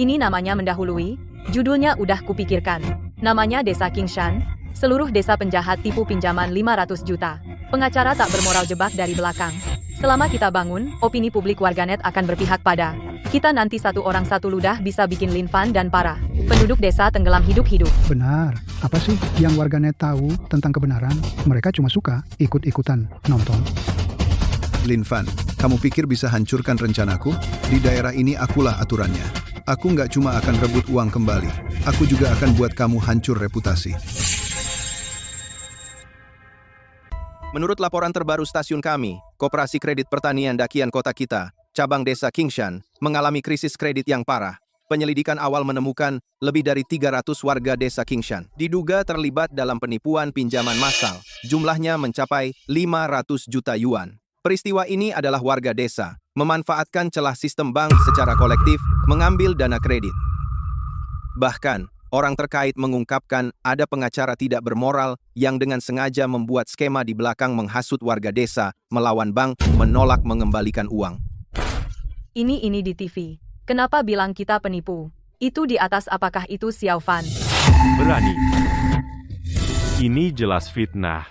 [SPEAKER 2] Ini namanya mendahului. Judulnya udah kupikirkan. Namanya Desa Kingshan. Seluruh desa penjahat tipu pinjaman 500 juta. Pengacara tak bermoral jebak dari belakang. Selama kita bangun, opini publik warganet akan berpihak pada kita. Nanti satu orang satu ludah bisa bikin Lin Fan dan para penduduk desa tenggelam hidup-hidup.
[SPEAKER 6] Benar. Apa sih yang warganet tahu tentang kebenaran? Mereka cuma suka ikut-ikutan nonton.
[SPEAKER 8] Lin Fan, kamu pikir bisa hancurkan rencanaku? Di daerah ini akulah aturannya. Aku nggak cuma akan rebut uang kembali, aku juga akan buat kamu hancur reputasi.
[SPEAKER 9] Menurut laporan terbaru stasiun kami, Koperasi Kredit Pertanian Dakian Kota kita, cabang desa Kingshan, mengalami krisis kredit yang parah. Penyelidikan awal menemukan lebih dari 300 warga desa Kingshan diduga terlibat dalam penipuan pinjaman massal. Jumlahnya mencapai 500 juta yuan. Peristiwa ini adalah warga desa memanfaatkan celah sistem bank secara kolektif mengambil dana kredit. Bahkan, orang terkait mengungkapkan ada pengacara tidak bermoral yang dengan sengaja membuat skema di belakang menghasut warga desa melawan bank menolak mengembalikan uang.
[SPEAKER 2] Ini di TV. Kenapa bilang kita penipu? Itu di atas, apakah itu Xiao Fan?
[SPEAKER 1] Berani. Ini jelas fitnah.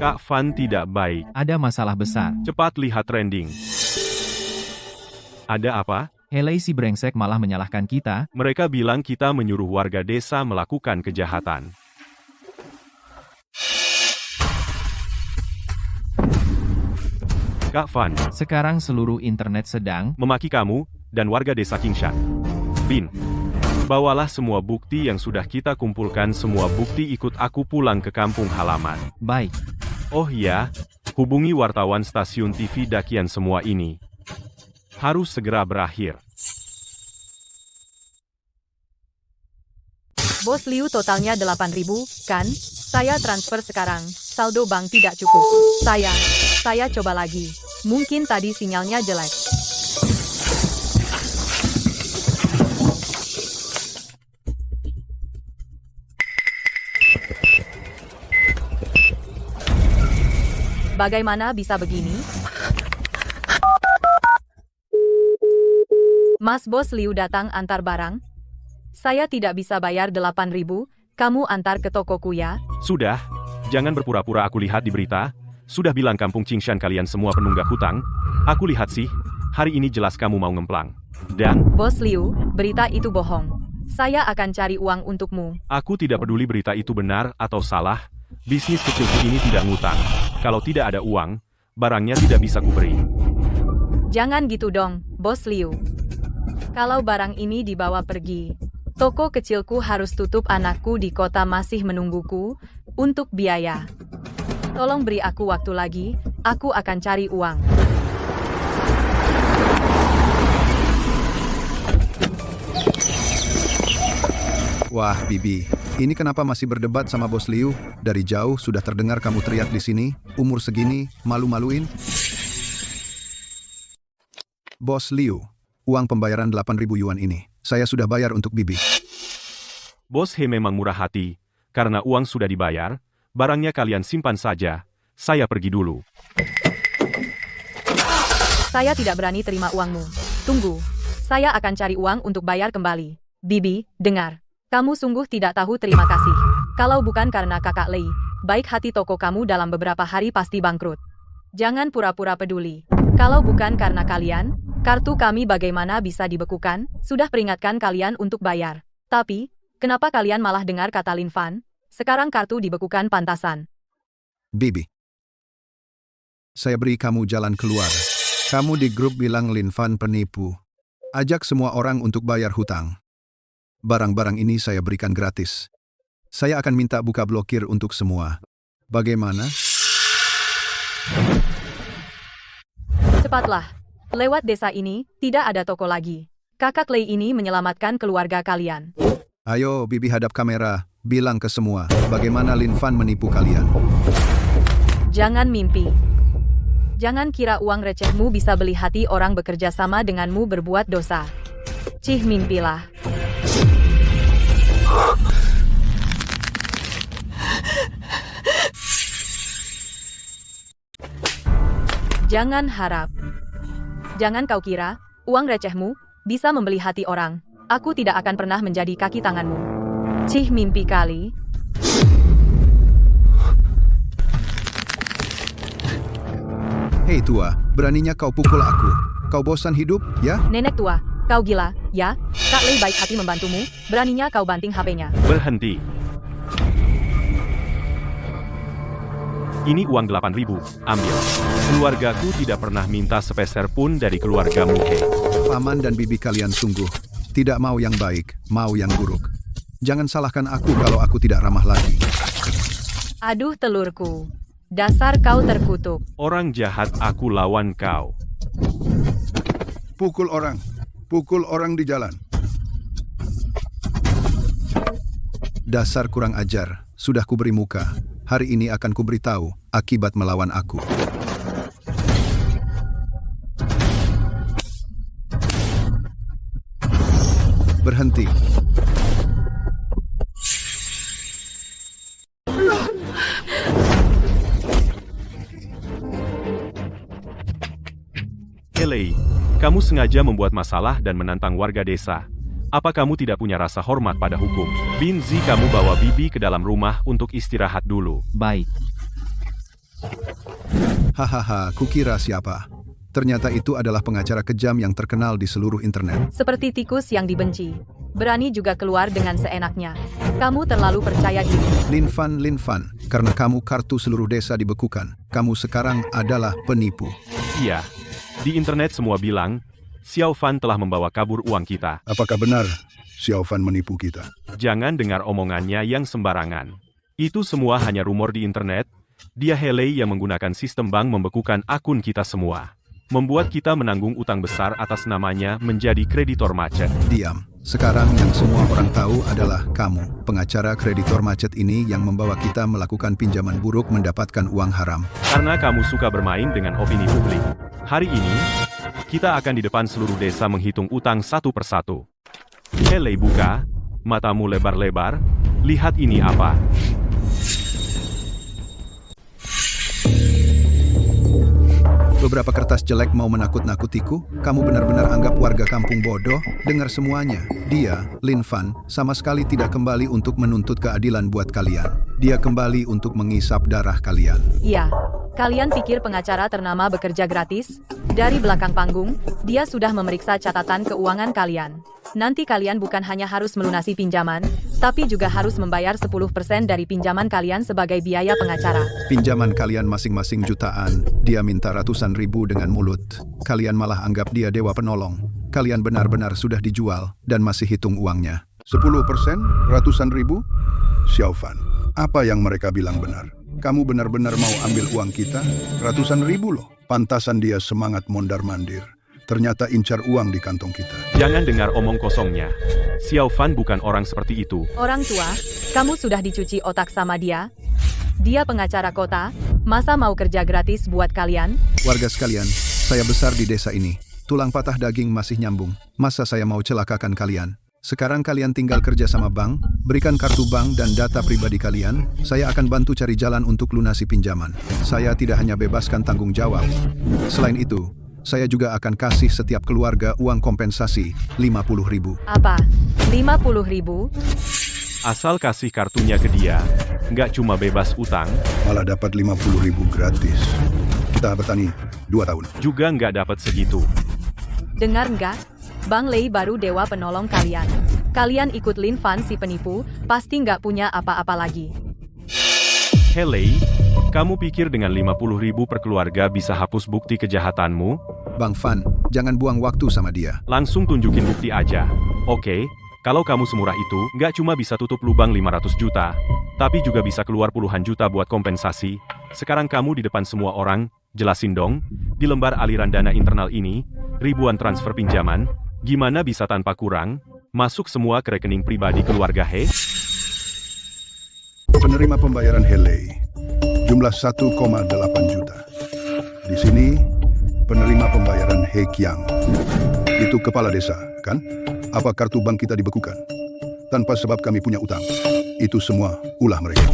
[SPEAKER 1] Kak Fan tidak baik.
[SPEAKER 5] Ada masalah besar.
[SPEAKER 1] Cepat lihat trending. Ada apa?
[SPEAKER 5] Haley si brengsek malah menyalahkan kita.
[SPEAKER 1] Mereka bilang kita menyuruh warga desa melakukan kejahatan. Kak Fan,
[SPEAKER 5] Sekarang seluruh internet sedang
[SPEAKER 1] memaki kamu dan warga desa Kingshan. Bin, bawalah semua bukti yang sudah kita kumpulkan. Semua bukti, ikut aku pulang ke kampung halaman.
[SPEAKER 5] baik.
[SPEAKER 1] Oh iya, hubungi wartawan stasiun TV Dakian. Semua ini harus segera berakhir.
[SPEAKER 2] Bos Liu, totalnya 8.000, kan? Saya transfer sekarang. Saldo bank tidak cukup. Saya coba lagi. Mungkin tadi sinyalnya jelek. Bagaimana bisa begini? Mas, Bos Liu datang antar barang. Saya tidak bisa bayar 8.000, kamu antar ke tokoku ya.
[SPEAKER 1] Sudah, jangan berpura-pura. Aku lihat di berita, sudah bilang kampung Kingshan kalian semua penunggak hutang. Aku lihat sih, hari ini jelas kamu mau ngemplang. Dan,
[SPEAKER 2] Bos Liu, berita itu bohong. Saya akan cari uang untukmu.
[SPEAKER 1] aku tidak peduli berita itu benar atau salah. Bisnis kecilku ini tidak ngutang. Kalau tidak ada uang, barangnya tidak bisa kuberi.
[SPEAKER 2] Jangan gitu dong, Bos Liu. Kalau barang ini dibawa pergi, toko kecilku harus tutup. Anakku di kota masih menungguku untuk biaya. Tolong beri aku waktu lagi, aku akan cari uang.
[SPEAKER 8] Wah, Bibi, ini kenapa masih berdebat sama Bos Liu? Dari jauh sudah terdengar kamu teriak di sini, umur segini, malu-maluin. Bos Liu, uang pembayaran 8.000 yuan ini, saya sudah bayar untuk Bibi.
[SPEAKER 1] Bos He memang murah hati, karena uang sudah dibayar, barangnya kalian simpan saja, saya pergi dulu.
[SPEAKER 2] Saya tidak berani terima uangmu. Tunggu, saya akan cari uang untuk bayar kembali. Bibi, dengar. Kamu sungguh tidak tahu terima kasih. Kalau bukan karena kakak Lei, baik hati toko kamu dalam beberapa hari pasti bangkrut. Jangan pura-pura peduli. Kalau bukan karena kalian, kartu kami bagaimana bisa dibekukan? Sudah peringatkan kalian untuk bayar. Tapi, kenapa kalian malah dengar kata Lin Fan? Sekarang kartu dibekukan pantasan.
[SPEAKER 8] Bibi, saya beri kamu jalan keluar. Kamu di grup bilang Lin Fan penipu. Ajak semua orang untuk bayar hutang. Barang-barang ini saya berikan gratis. Saya akan minta buka blokir untuk semua. Bagaimana?
[SPEAKER 2] Cepatlah. Lewat desa ini, tidak ada toko lagi. Kakak Lei ini menyelamatkan keluarga kalian.
[SPEAKER 8] Ayo, Bibi hadap kamera. Bilang ke semua, bagaimana Lin Fan menipu kalian.
[SPEAKER 2] Jangan mimpi. Jangan kira uang recehmu bisa beli hati orang bekerja sama denganmu berbuat dosa. Cih mimpilah. Jangan harap. Jangan kau kira, uang recehmu bisa membeli hati orang. Aku tidak akan pernah menjadi kaki tanganmu. Cih mimpi kali.
[SPEAKER 8] Hei tua, beraninya kau pukul aku. Kau bosan hidup, ya?
[SPEAKER 2] Nenek tua, kau gila, ya? Kak Lei baik hati membantumu, beraninya kau banting HP-nya.
[SPEAKER 1] Berhenti. Ini uang 8.000, ambil. Keluargaku tidak pernah minta sepeser pun dari keluargamu, He.
[SPEAKER 8] Paman dan bibi kalian sungguh tidak mau yang baik, mau yang buruk. Jangan salahkan aku kalau aku tidak ramah lagi.
[SPEAKER 2] Aduh telurku, dasar kau terkutuk.
[SPEAKER 1] Orang jahat aku lawan kau.
[SPEAKER 3] Pukul orang di jalan.
[SPEAKER 8] Dasar kurang ajar, sudah kuberi muka. Hari ini akan kuberitahu akibat melawan aku. Berhenti.
[SPEAKER 1] Helei, kamu sengaja membuat masalah dan menantang warga desa. Apa kamu tidak punya rasa hormat pada hukum? Binzi, kamu bawa bibi ke dalam rumah untuk istirahat dulu.
[SPEAKER 5] Baik.
[SPEAKER 8] Hahaha, kukira siapa? Ternyata itu adalah pengacara kejam yang terkenal di seluruh internet.
[SPEAKER 2] Seperti tikus yang dibenci. Berani juga keluar dengan seenaknya. Kamu terlalu percaya diri.
[SPEAKER 8] Lin Fan, karena kamu kartu seluruh desa dibekukan. Kamu sekarang adalah penipu.
[SPEAKER 1] Iya, di internet semua bilang, Xiao Fan telah membawa kabur uang kita.
[SPEAKER 3] Apakah benar Xiao Fan menipu kita?
[SPEAKER 1] Jangan dengar omongannya yang sembarangan. Itu semua hanya rumor di internet. Dia Helei yang menggunakan sistem bank membekukan akun kita semua. Membuat kita menanggung utang besar atas namanya menjadi kreditor macet.
[SPEAKER 8] Diam. Sekarang yang semua orang tahu adalah kamu, pengacara kreditor macet ini yang membawa kita melakukan pinjaman buruk mendapatkan uang haram.
[SPEAKER 1] Karena kamu suka bermain dengan opini publik. Hari ini, kita akan di depan seluruh desa menghitung utang satu persatu. Helei, buka matamu lebar-lebar. Lihat ini apa.
[SPEAKER 8] Beberapa kertas jelek mau menakut-nakutiku? Kamu benar-benar anggap warga kampung bodoh? Dengar semuanya. Dia, Lin Fan, sama sekali tidak kembali untuk menuntut keadilan buat kalian. Dia kembali untuk mengisap darah kalian.
[SPEAKER 2] Iya, kalian pikir pengacara ternama bekerja gratis? Dari belakang panggung, dia sudah memeriksa catatan keuangan kalian. Nanti kalian bukan hanya harus melunasi pinjaman, tapi juga harus membayar 10% dari pinjaman kalian sebagai biaya pengacara.
[SPEAKER 8] Pinjaman kalian masing-masing jutaan, dia minta ratusan ribu dengan mulut. Kalian malah anggap dia dewa penolong. Kalian benar-benar sudah dijual dan masih hitung uangnya.
[SPEAKER 3] 10%? Ratusan ribu? Xiao Fan, apa yang mereka bilang benar? Kamu benar-benar mau ambil uang kita? Ratusan ribu loh. Pantasan dia semangat mondar-mandir. Ternyata incar uang di kantong kita.
[SPEAKER 1] Jangan dengar omong kosongnya. Xiao Fan bukan orang seperti itu.
[SPEAKER 2] Orang tua, kamu sudah dicuci otak sama dia? Dia pengacara kota, masa mau kerja gratis buat kalian?
[SPEAKER 8] Warga sekalian, saya besar di desa ini. Tulang patah daging masih nyambung. Masa saya mau celakakan kalian? Sekarang kalian tinggal kerja sama bank, berikan kartu bank dan data pribadi kalian. Saya akan bantu cari jalan untuk lunasi pinjaman. Saya tidak hanya bebaskan tanggung jawab. Selain itu, saya juga akan kasih setiap keluarga uang kompensasi 50.000.
[SPEAKER 2] Apa? 50.000?
[SPEAKER 1] Asal kasih kartunya ke dia, nggak cuma bebas utang,
[SPEAKER 3] Malah dapat 50.000 gratis. Kita bertani 2 tahun.
[SPEAKER 1] juga nggak dapat segitu.
[SPEAKER 2] Dengar nggak? Bang Lei baru dewa penolong kalian. Kalian ikut Lin Fan si penipu, pasti nggak punya apa-apa lagi.
[SPEAKER 1] Helei, kamu pikir dengan 50.000 per keluarga bisa hapus bukti kejahatanmu?
[SPEAKER 8] Bang Fan, jangan buang waktu sama dia.
[SPEAKER 1] Langsung tunjukin bukti aja. Oke, kalau kamu semurah itu, nggak cuma bisa tutup lubang 500 juta, tapi juga bisa keluar puluhan juta buat kompensasi. Sekarang kamu di depan semua orang, jelasin dong, di lembar aliran dana internal ini, ribuan transfer pinjaman, gimana bisa tanpa kurang, masuk semua ke rekening pribadi keluarga He?
[SPEAKER 3] Penerima pembayaran Helei, jumlah 1,8 juta. Di sini, penerima pembayaran He Qiang. Itu kepala desa, kan? Apa kartu bank kita dibekukan? Tanpa sebab kami punya utang. Itu semua ulah mereka.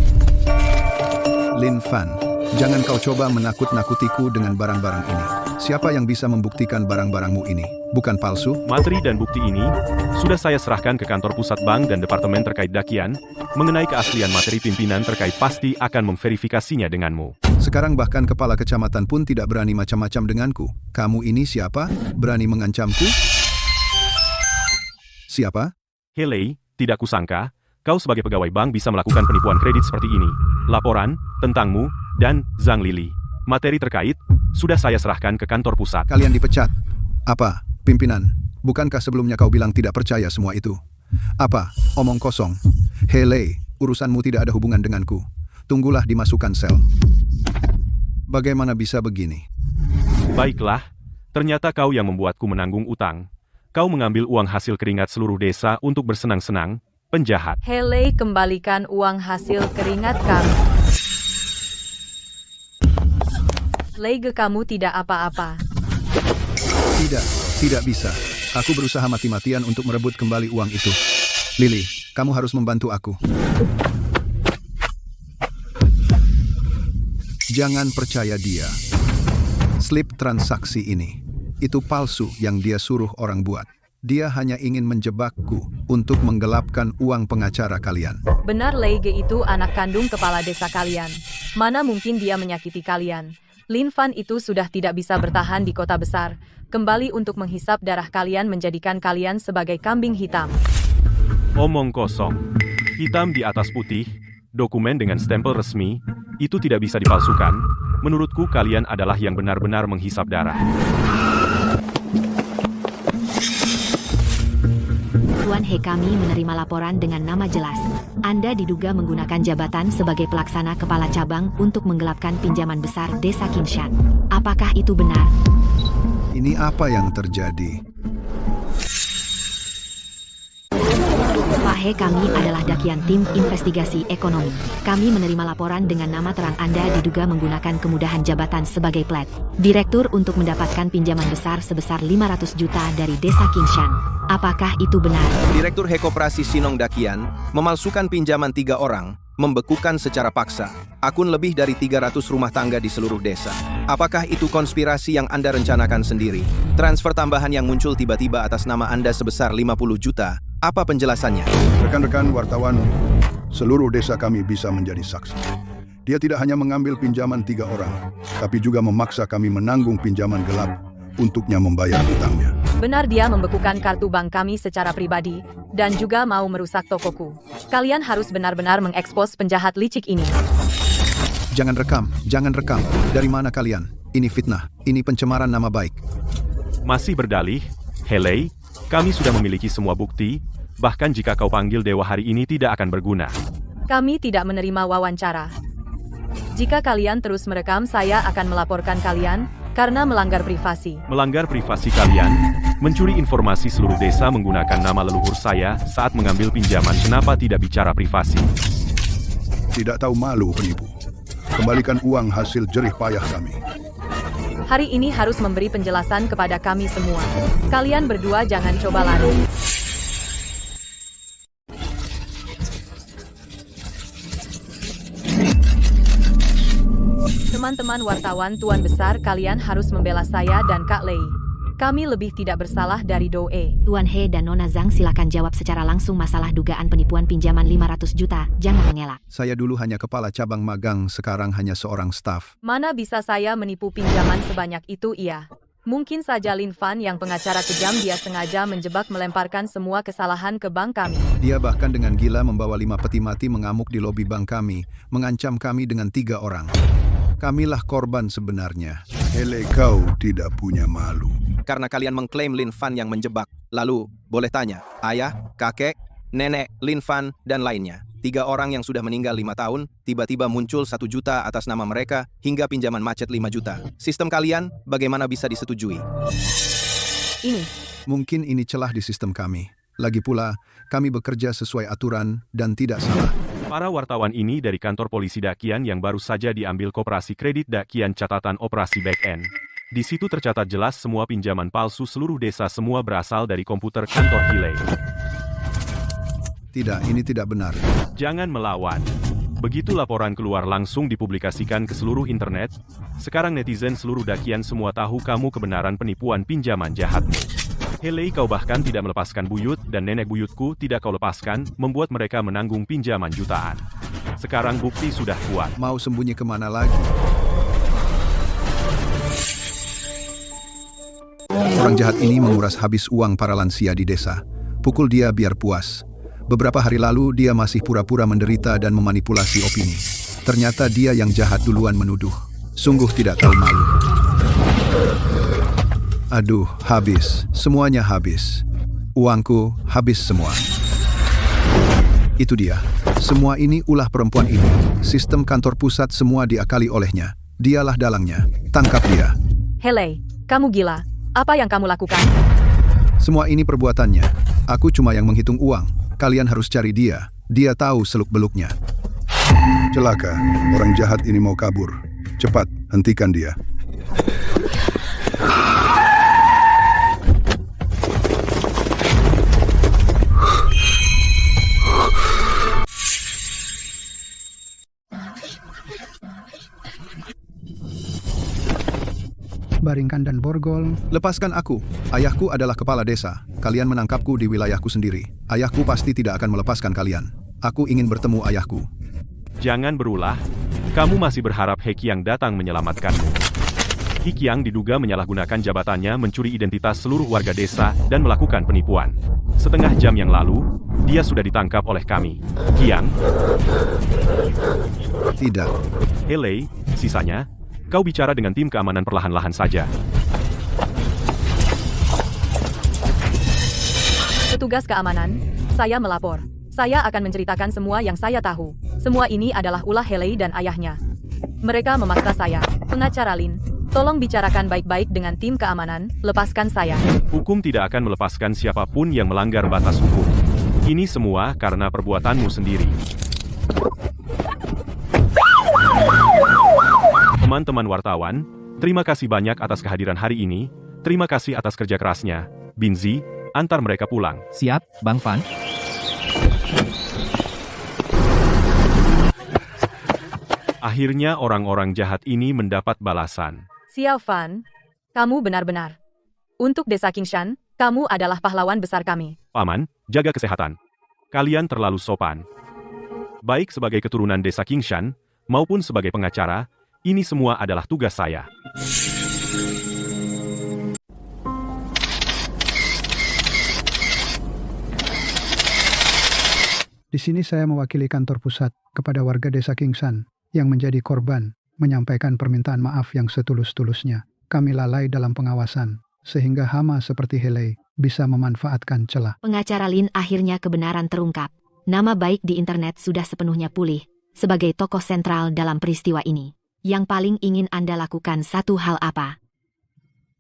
[SPEAKER 8] Lin Fan, jangan kau coba menakut-nakutiku dengan barang-barang ini. Siapa yang bisa membuktikan barang-barangmu ini? Bukan palsu?
[SPEAKER 1] Materi dan bukti ini sudah saya serahkan ke kantor pusat bank dan departemen terkait Dakian. Mengenai keaslian materi pimpinan terkait pasti akan memverifikasinya denganmu.
[SPEAKER 8] Sekarang bahkan kepala kecamatan pun tidak berani macam-macam denganku. Kamu ini siapa? Berani mengancamku? Siapa?
[SPEAKER 1] Helei, tidak kusangka, kau sebagai pegawai bank bisa melakukan penipuan kredit seperti ini. Laporan tentangmu dan Zhang Lili. Materi terkait sudah saya serahkan ke kantor pusat.
[SPEAKER 8] Kalian dipecat. Apa? Pimpinan, bukankah sebelumnya kau bilang tidak percaya semua itu? Apa? Omong kosong. Helei, urusanmu tidak ada hubungan denganku. Tunggulah dimasukkan sel. Bagaimana bisa begini?
[SPEAKER 1] Baiklah, ternyata kau yang membuatku menanggung utang. Kau mengambil uang hasil keringat seluruh desa untuk bersenang-senang, penjahat.
[SPEAKER 2] Helei, kembalikan uang hasil keringat kami. Leige, kamu tidak apa-apa.
[SPEAKER 8] Tidak bisa. Aku berusaha mati-matian untuk merebut kembali uang itu. Lili, kamu harus membantu aku. Jangan percaya dia. Slip transaksi ini, itu palsu yang dia suruh orang buat. Dia hanya ingin menjebakku untuk menggelapkan uang pengacara kalian.
[SPEAKER 2] Benar, Leige itu anak kandung kepala desa kalian. Mana mungkin dia menyakiti kalian. Lin Fan itu sudah tidak bisa bertahan di kota besar. Kembali untuk menghisap darah kalian menjadikan kalian sebagai kambing hitam.
[SPEAKER 1] Omong kosong. Hitam di atas putih, dokumen dengan stempel resmi, itu tidak bisa dipalsukan. Menurutku kalian adalah yang benar-benar menghisap darah.
[SPEAKER 4] Tuan He, kami menerima laporan dengan nama jelas. Anda diduga menggunakan jabatan sebagai pelaksana kepala cabang untuk menggelapkan pinjaman besar Desa Qingshan. Apakah itu benar?
[SPEAKER 8] Ini apa yang terjadi?
[SPEAKER 4] Pak He, kami adalah Dakian Tim Investigasi Ekonomi. Kami menerima laporan dengan nama terang Anda diduga menggunakan kemudahan jabatan sebagai plat direktur untuk mendapatkan pinjaman besar sebesar 500 juta dari Desa Qingshan. Apakah itu benar?
[SPEAKER 9] Direktur He Koperasi Sinong Dakian memalsukan pinjaman 3 orang, membekukan secara paksa akun lebih dari 300 rumah tangga di seluruh desa. Apakah itu konspirasi yang Anda rencanakan sendiri? Transfer tambahan yang muncul tiba-tiba atas nama Anda sebesar 50 juta. Apa penjelasannya?
[SPEAKER 3] Rekan-rekan wartawan, seluruh desa kami bisa menjadi saksi. Dia tidak hanya mengambil pinjaman 3 orang, tapi juga memaksa kami menanggung pinjaman gelap untuknya membayar utangnya.
[SPEAKER 2] Benar, dia membekukan kartu bank kami secara pribadi, dan juga mau merusak tokoku. Kalian harus benar-benar mengekspos penjahat licik ini.
[SPEAKER 8] Jangan rekam. Dari mana kalian? Ini fitnah, ini pencemaran nama baik.
[SPEAKER 1] Masih berdalih, Helei, kami sudah memiliki semua bukti, bahkan jika kau panggil dewa hari ini tidak akan berguna.
[SPEAKER 2] Kami tidak menerima wawancara. Jika kalian terus merekam, saya akan melaporkan kalian, karena melanggar privasi.
[SPEAKER 1] Melanggar privasi kalian, mencuri informasi seluruh desa menggunakan nama leluhur saya saat mengambil pinjaman. Kenapa tidak bicara privasi?
[SPEAKER 3] Tidak tahu malu penipu. Kembalikan uang hasil jerih payah kami.
[SPEAKER 2] Hari ini harus memberi penjelasan kepada kami semua. Kalian berdua jangan coba lari. Teman-teman wartawan, Tuan Besar, kalian harus membela saya dan Kak Lei. Kami lebih tidak bersalah dari Doe.
[SPEAKER 4] Tuan He dan Nona Zhang, silakan jawab secara langsung masalah dugaan penipuan pinjaman 500 juta. Jangan mengelak.
[SPEAKER 8] Saya dulu hanya kepala cabang magang, sekarang hanya seorang staf.
[SPEAKER 2] Mana bisa saya menipu pinjaman sebanyak itu, iya. Mungkin saja Lin Fan yang pengacara kejam, dia sengaja menjebak melemparkan semua kesalahan ke bank kami.
[SPEAKER 8] Dia bahkan dengan gila membawa 5 peti mati mengamuk di lobi bank kami, mengancam kami dengan 3 orang. Kamilah korban sebenarnya.
[SPEAKER 3] Helei, kau tidak punya malu.
[SPEAKER 9] Karena kalian mengklaim Lin Fan yang menjebak. Lalu, boleh tanya, ayah, kakek, nenek, Lin Fan, dan lainnya. 3 orang yang sudah meninggal 5 tahun, tiba-tiba muncul 1 juta atas nama mereka, hingga pinjaman macet 5 juta. Sistem kalian, bagaimana bisa disetujui?
[SPEAKER 2] Ini.
[SPEAKER 8] Mungkin ini celah di sistem kami. Lagi pula, kami bekerja sesuai aturan dan tidak salah.
[SPEAKER 1] Para wartawan ini dari kantor polisi Dakian yang baru saja diambil Koperasi Kredit Dakian catatan operasi back-end. Di situ tercatat jelas semua pinjaman palsu seluruh desa semua berasal dari komputer kantor Hilei.
[SPEAKER 8] Tidak, ini tidak benar.
[SPEAKER 1] Jangan melawan. Begitu laporan keluar langsung dipublikasikan ke seluruh internet, sekarang netizen seluruh Dakian semua tahu kamu kebenaran penipuan pinjaman jahatmu. Hilei kau bahkan tidak melepaskan buyut dan nenek buyutku tidak kau lepaskan, membuat mereka menanggung pinjaman jutaan. Sekarang bukti sudah kuat.
[SPEAKER 8] Mau sembunyi kemana lagi? Orang jahat ini menguras habis uang para lansia di desa. Pukul dia biar puas. Beberapa hari lalu dia masih pura-pura menderita dan memanipulasi opini. Ternyata dia yang jahat duluan menuduh. Sungguh tidak tahu malu. Aduh, habis. Semuanya habis. Uangku habis semua. Itu dia. Semua ini ulah perempuan ini. Sistem kantor pusat semua diakali olehnya. Dialah dalangnya. Tangkap dia.
[SPEAKER 2] Hilei, kamu gila. Apa yang kamu lakukan?
[SPEAKER 8] Semua ini perbuatannya. Aku cuma yang menghitung uang. Kalian harus cari dia. Dia tahu seluk-beluknya.
[SPEAKER 3] Celaka, orang jahat ini mau kabur. Cepat, hentikan dia.
[SPEAKER 6] Baringkan dan borgol.
[SPEAKER 8] Lepaskan aku. Ayahku adalah kepala desa. Kalian menangkapku di wilayahku sendiri. Ayahku pasti tidak akan melepaskan kalian. Aku ingin bertemu ayahku.
[SPEAKER 1] Jangan berulah. Kamu masih berharap Hekiang datang menyelamatkanmu. Hekiang diduga menyalahgunakan jabatannya mencuri identitas seluruh warga desa dan melakukan penipuan. Setengah jam yang lalu, dia sudah ditangkap oleh kami. Kiang?
[SPEAKER 8] Tidak.
[SPEAKER 1] Hilei, sisanya, kau bicara dengan tim keamanan perlahan-lahan saja.
[SPEAKER 2] Petugas keamanan, saya melapor. Saya akan menceritakan semua yang saya tahu. Semua ini adalah ulah Hilei dan ayahnya. Mereka memaksa saya. Pengacara Lin, tolong bicarakan baik-baik dengan tim keamanan, lepaskan saya.
[SPEAKER 1] Hukum tidak akan melepaskan siapapun yang melanggar batas hukum. Ini semua karena perbuatanmu sendiri. Teman-teman wartawan, terima kasih banyak atas kehadiran hari ini. Terima kasih atas kerja kerasnya. Binzi, antar mereka pulang.
[SPEAKER 5] Siap, Bang Fan.
[SPEAKER 1] Akhirnya orang-orang jahat ini mendapat balasan.
[SPEAKER 2] Xiao Fan, kamu benar-benar. Untuk desa Qingshan, kamu adalah pahlawan besar kami.
[SPEAKER 1] Paman, jaga kesehatan. Kalian terlalu sopan. Baik sebagai keturunan desa Qingshan, maupun sebagai pengacara, ini semua adalah tugas saya.
[SPEAKER 6] Di sini saya mewakili kantor pusat kepada warga desa Qingshan yang menjadi korban, menyampaikan permintaan maaf yang setulus-tulusnya. Kami lalai dalam pengawasan, sehingga hama seperti Hilei bisa memanfaatkan celah.
[SPEAKER 4] Pengacara Lin akhirnya kebenaran terungkap. Nama baik di internet sudah sepenuhnya pulih. Sebagai tokoh sentral dalam peristiwa ini, yang paling ingin Anda lakukan satu hal apa?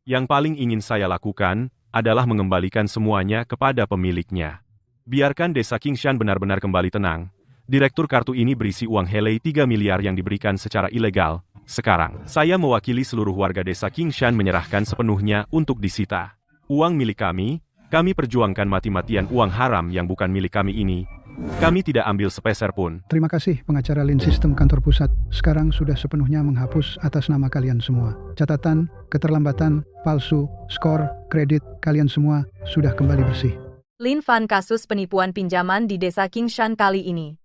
[SPEAKER 1] Yang paling ingin saya lakukan adalah mengembalikan semuanya kepada pemiliknya. Biarkan desa Qingshan benar-benar kembali tenang. Direktur kartu ini berisi uang Hilei 3 miliar yang diberikan secara ilegal. Sekarang, saya mewakili seluruh warga desa Qingshan menyerahkan sepenuhnya untuk disita. Uang milik kami perjuangkan mati-matian uang haram yang bukan milik kami ini. Kami tidak ambil sepeser pun.
[SPEAKER 6] Terima kasih pengacara Lin sistem kantor pusat. Sekarang sudah sepenuhnya menghapus atas nama kalian semua. Catatan, keterlambatan, palsu, skor, kredit, kalian semua sudah kembali bersih.
[SPEAKER 2] Lin Fan kasus penipuan pinjaman di desa Qingshan kali ini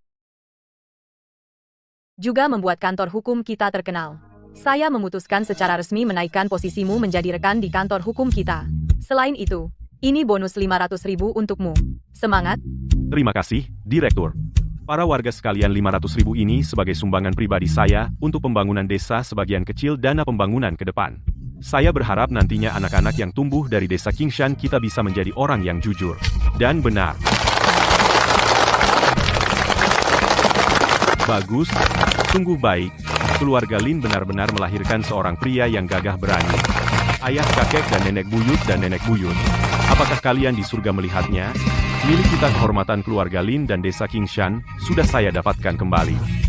[SPEAKER 2] juga membuat kantor hukum kita terkenal. Saya memutuskan secara resmi menaikkan posisimu menjadi rekan di kantor hukum kita. Selain itu, ini bonus 500.000 untukmu. Semangat!
[SPEAKER 1] Terima kasih, Direktur. Para warga sekalian 500.000 ini sebagai sumbangan pribadi saya untuk pembangunan desa sebagian kecil dana pembangunan ke depan. Saya berharap nantinya anak-anak yang tumbuh dari desa Qingshan kita bisa menjadi orang yang jujur dan benar. Bagus, sungguh baik. Keluarga Lin benar-benar melahirkan seorang pria yang gagah berani. Ayah, kakek, dan nenek buyut. Apakah kalian di surga melihatnya? Milik kita kehormatan keluarga Lin dan desa Qingshan sudah saya dapatkan kembali.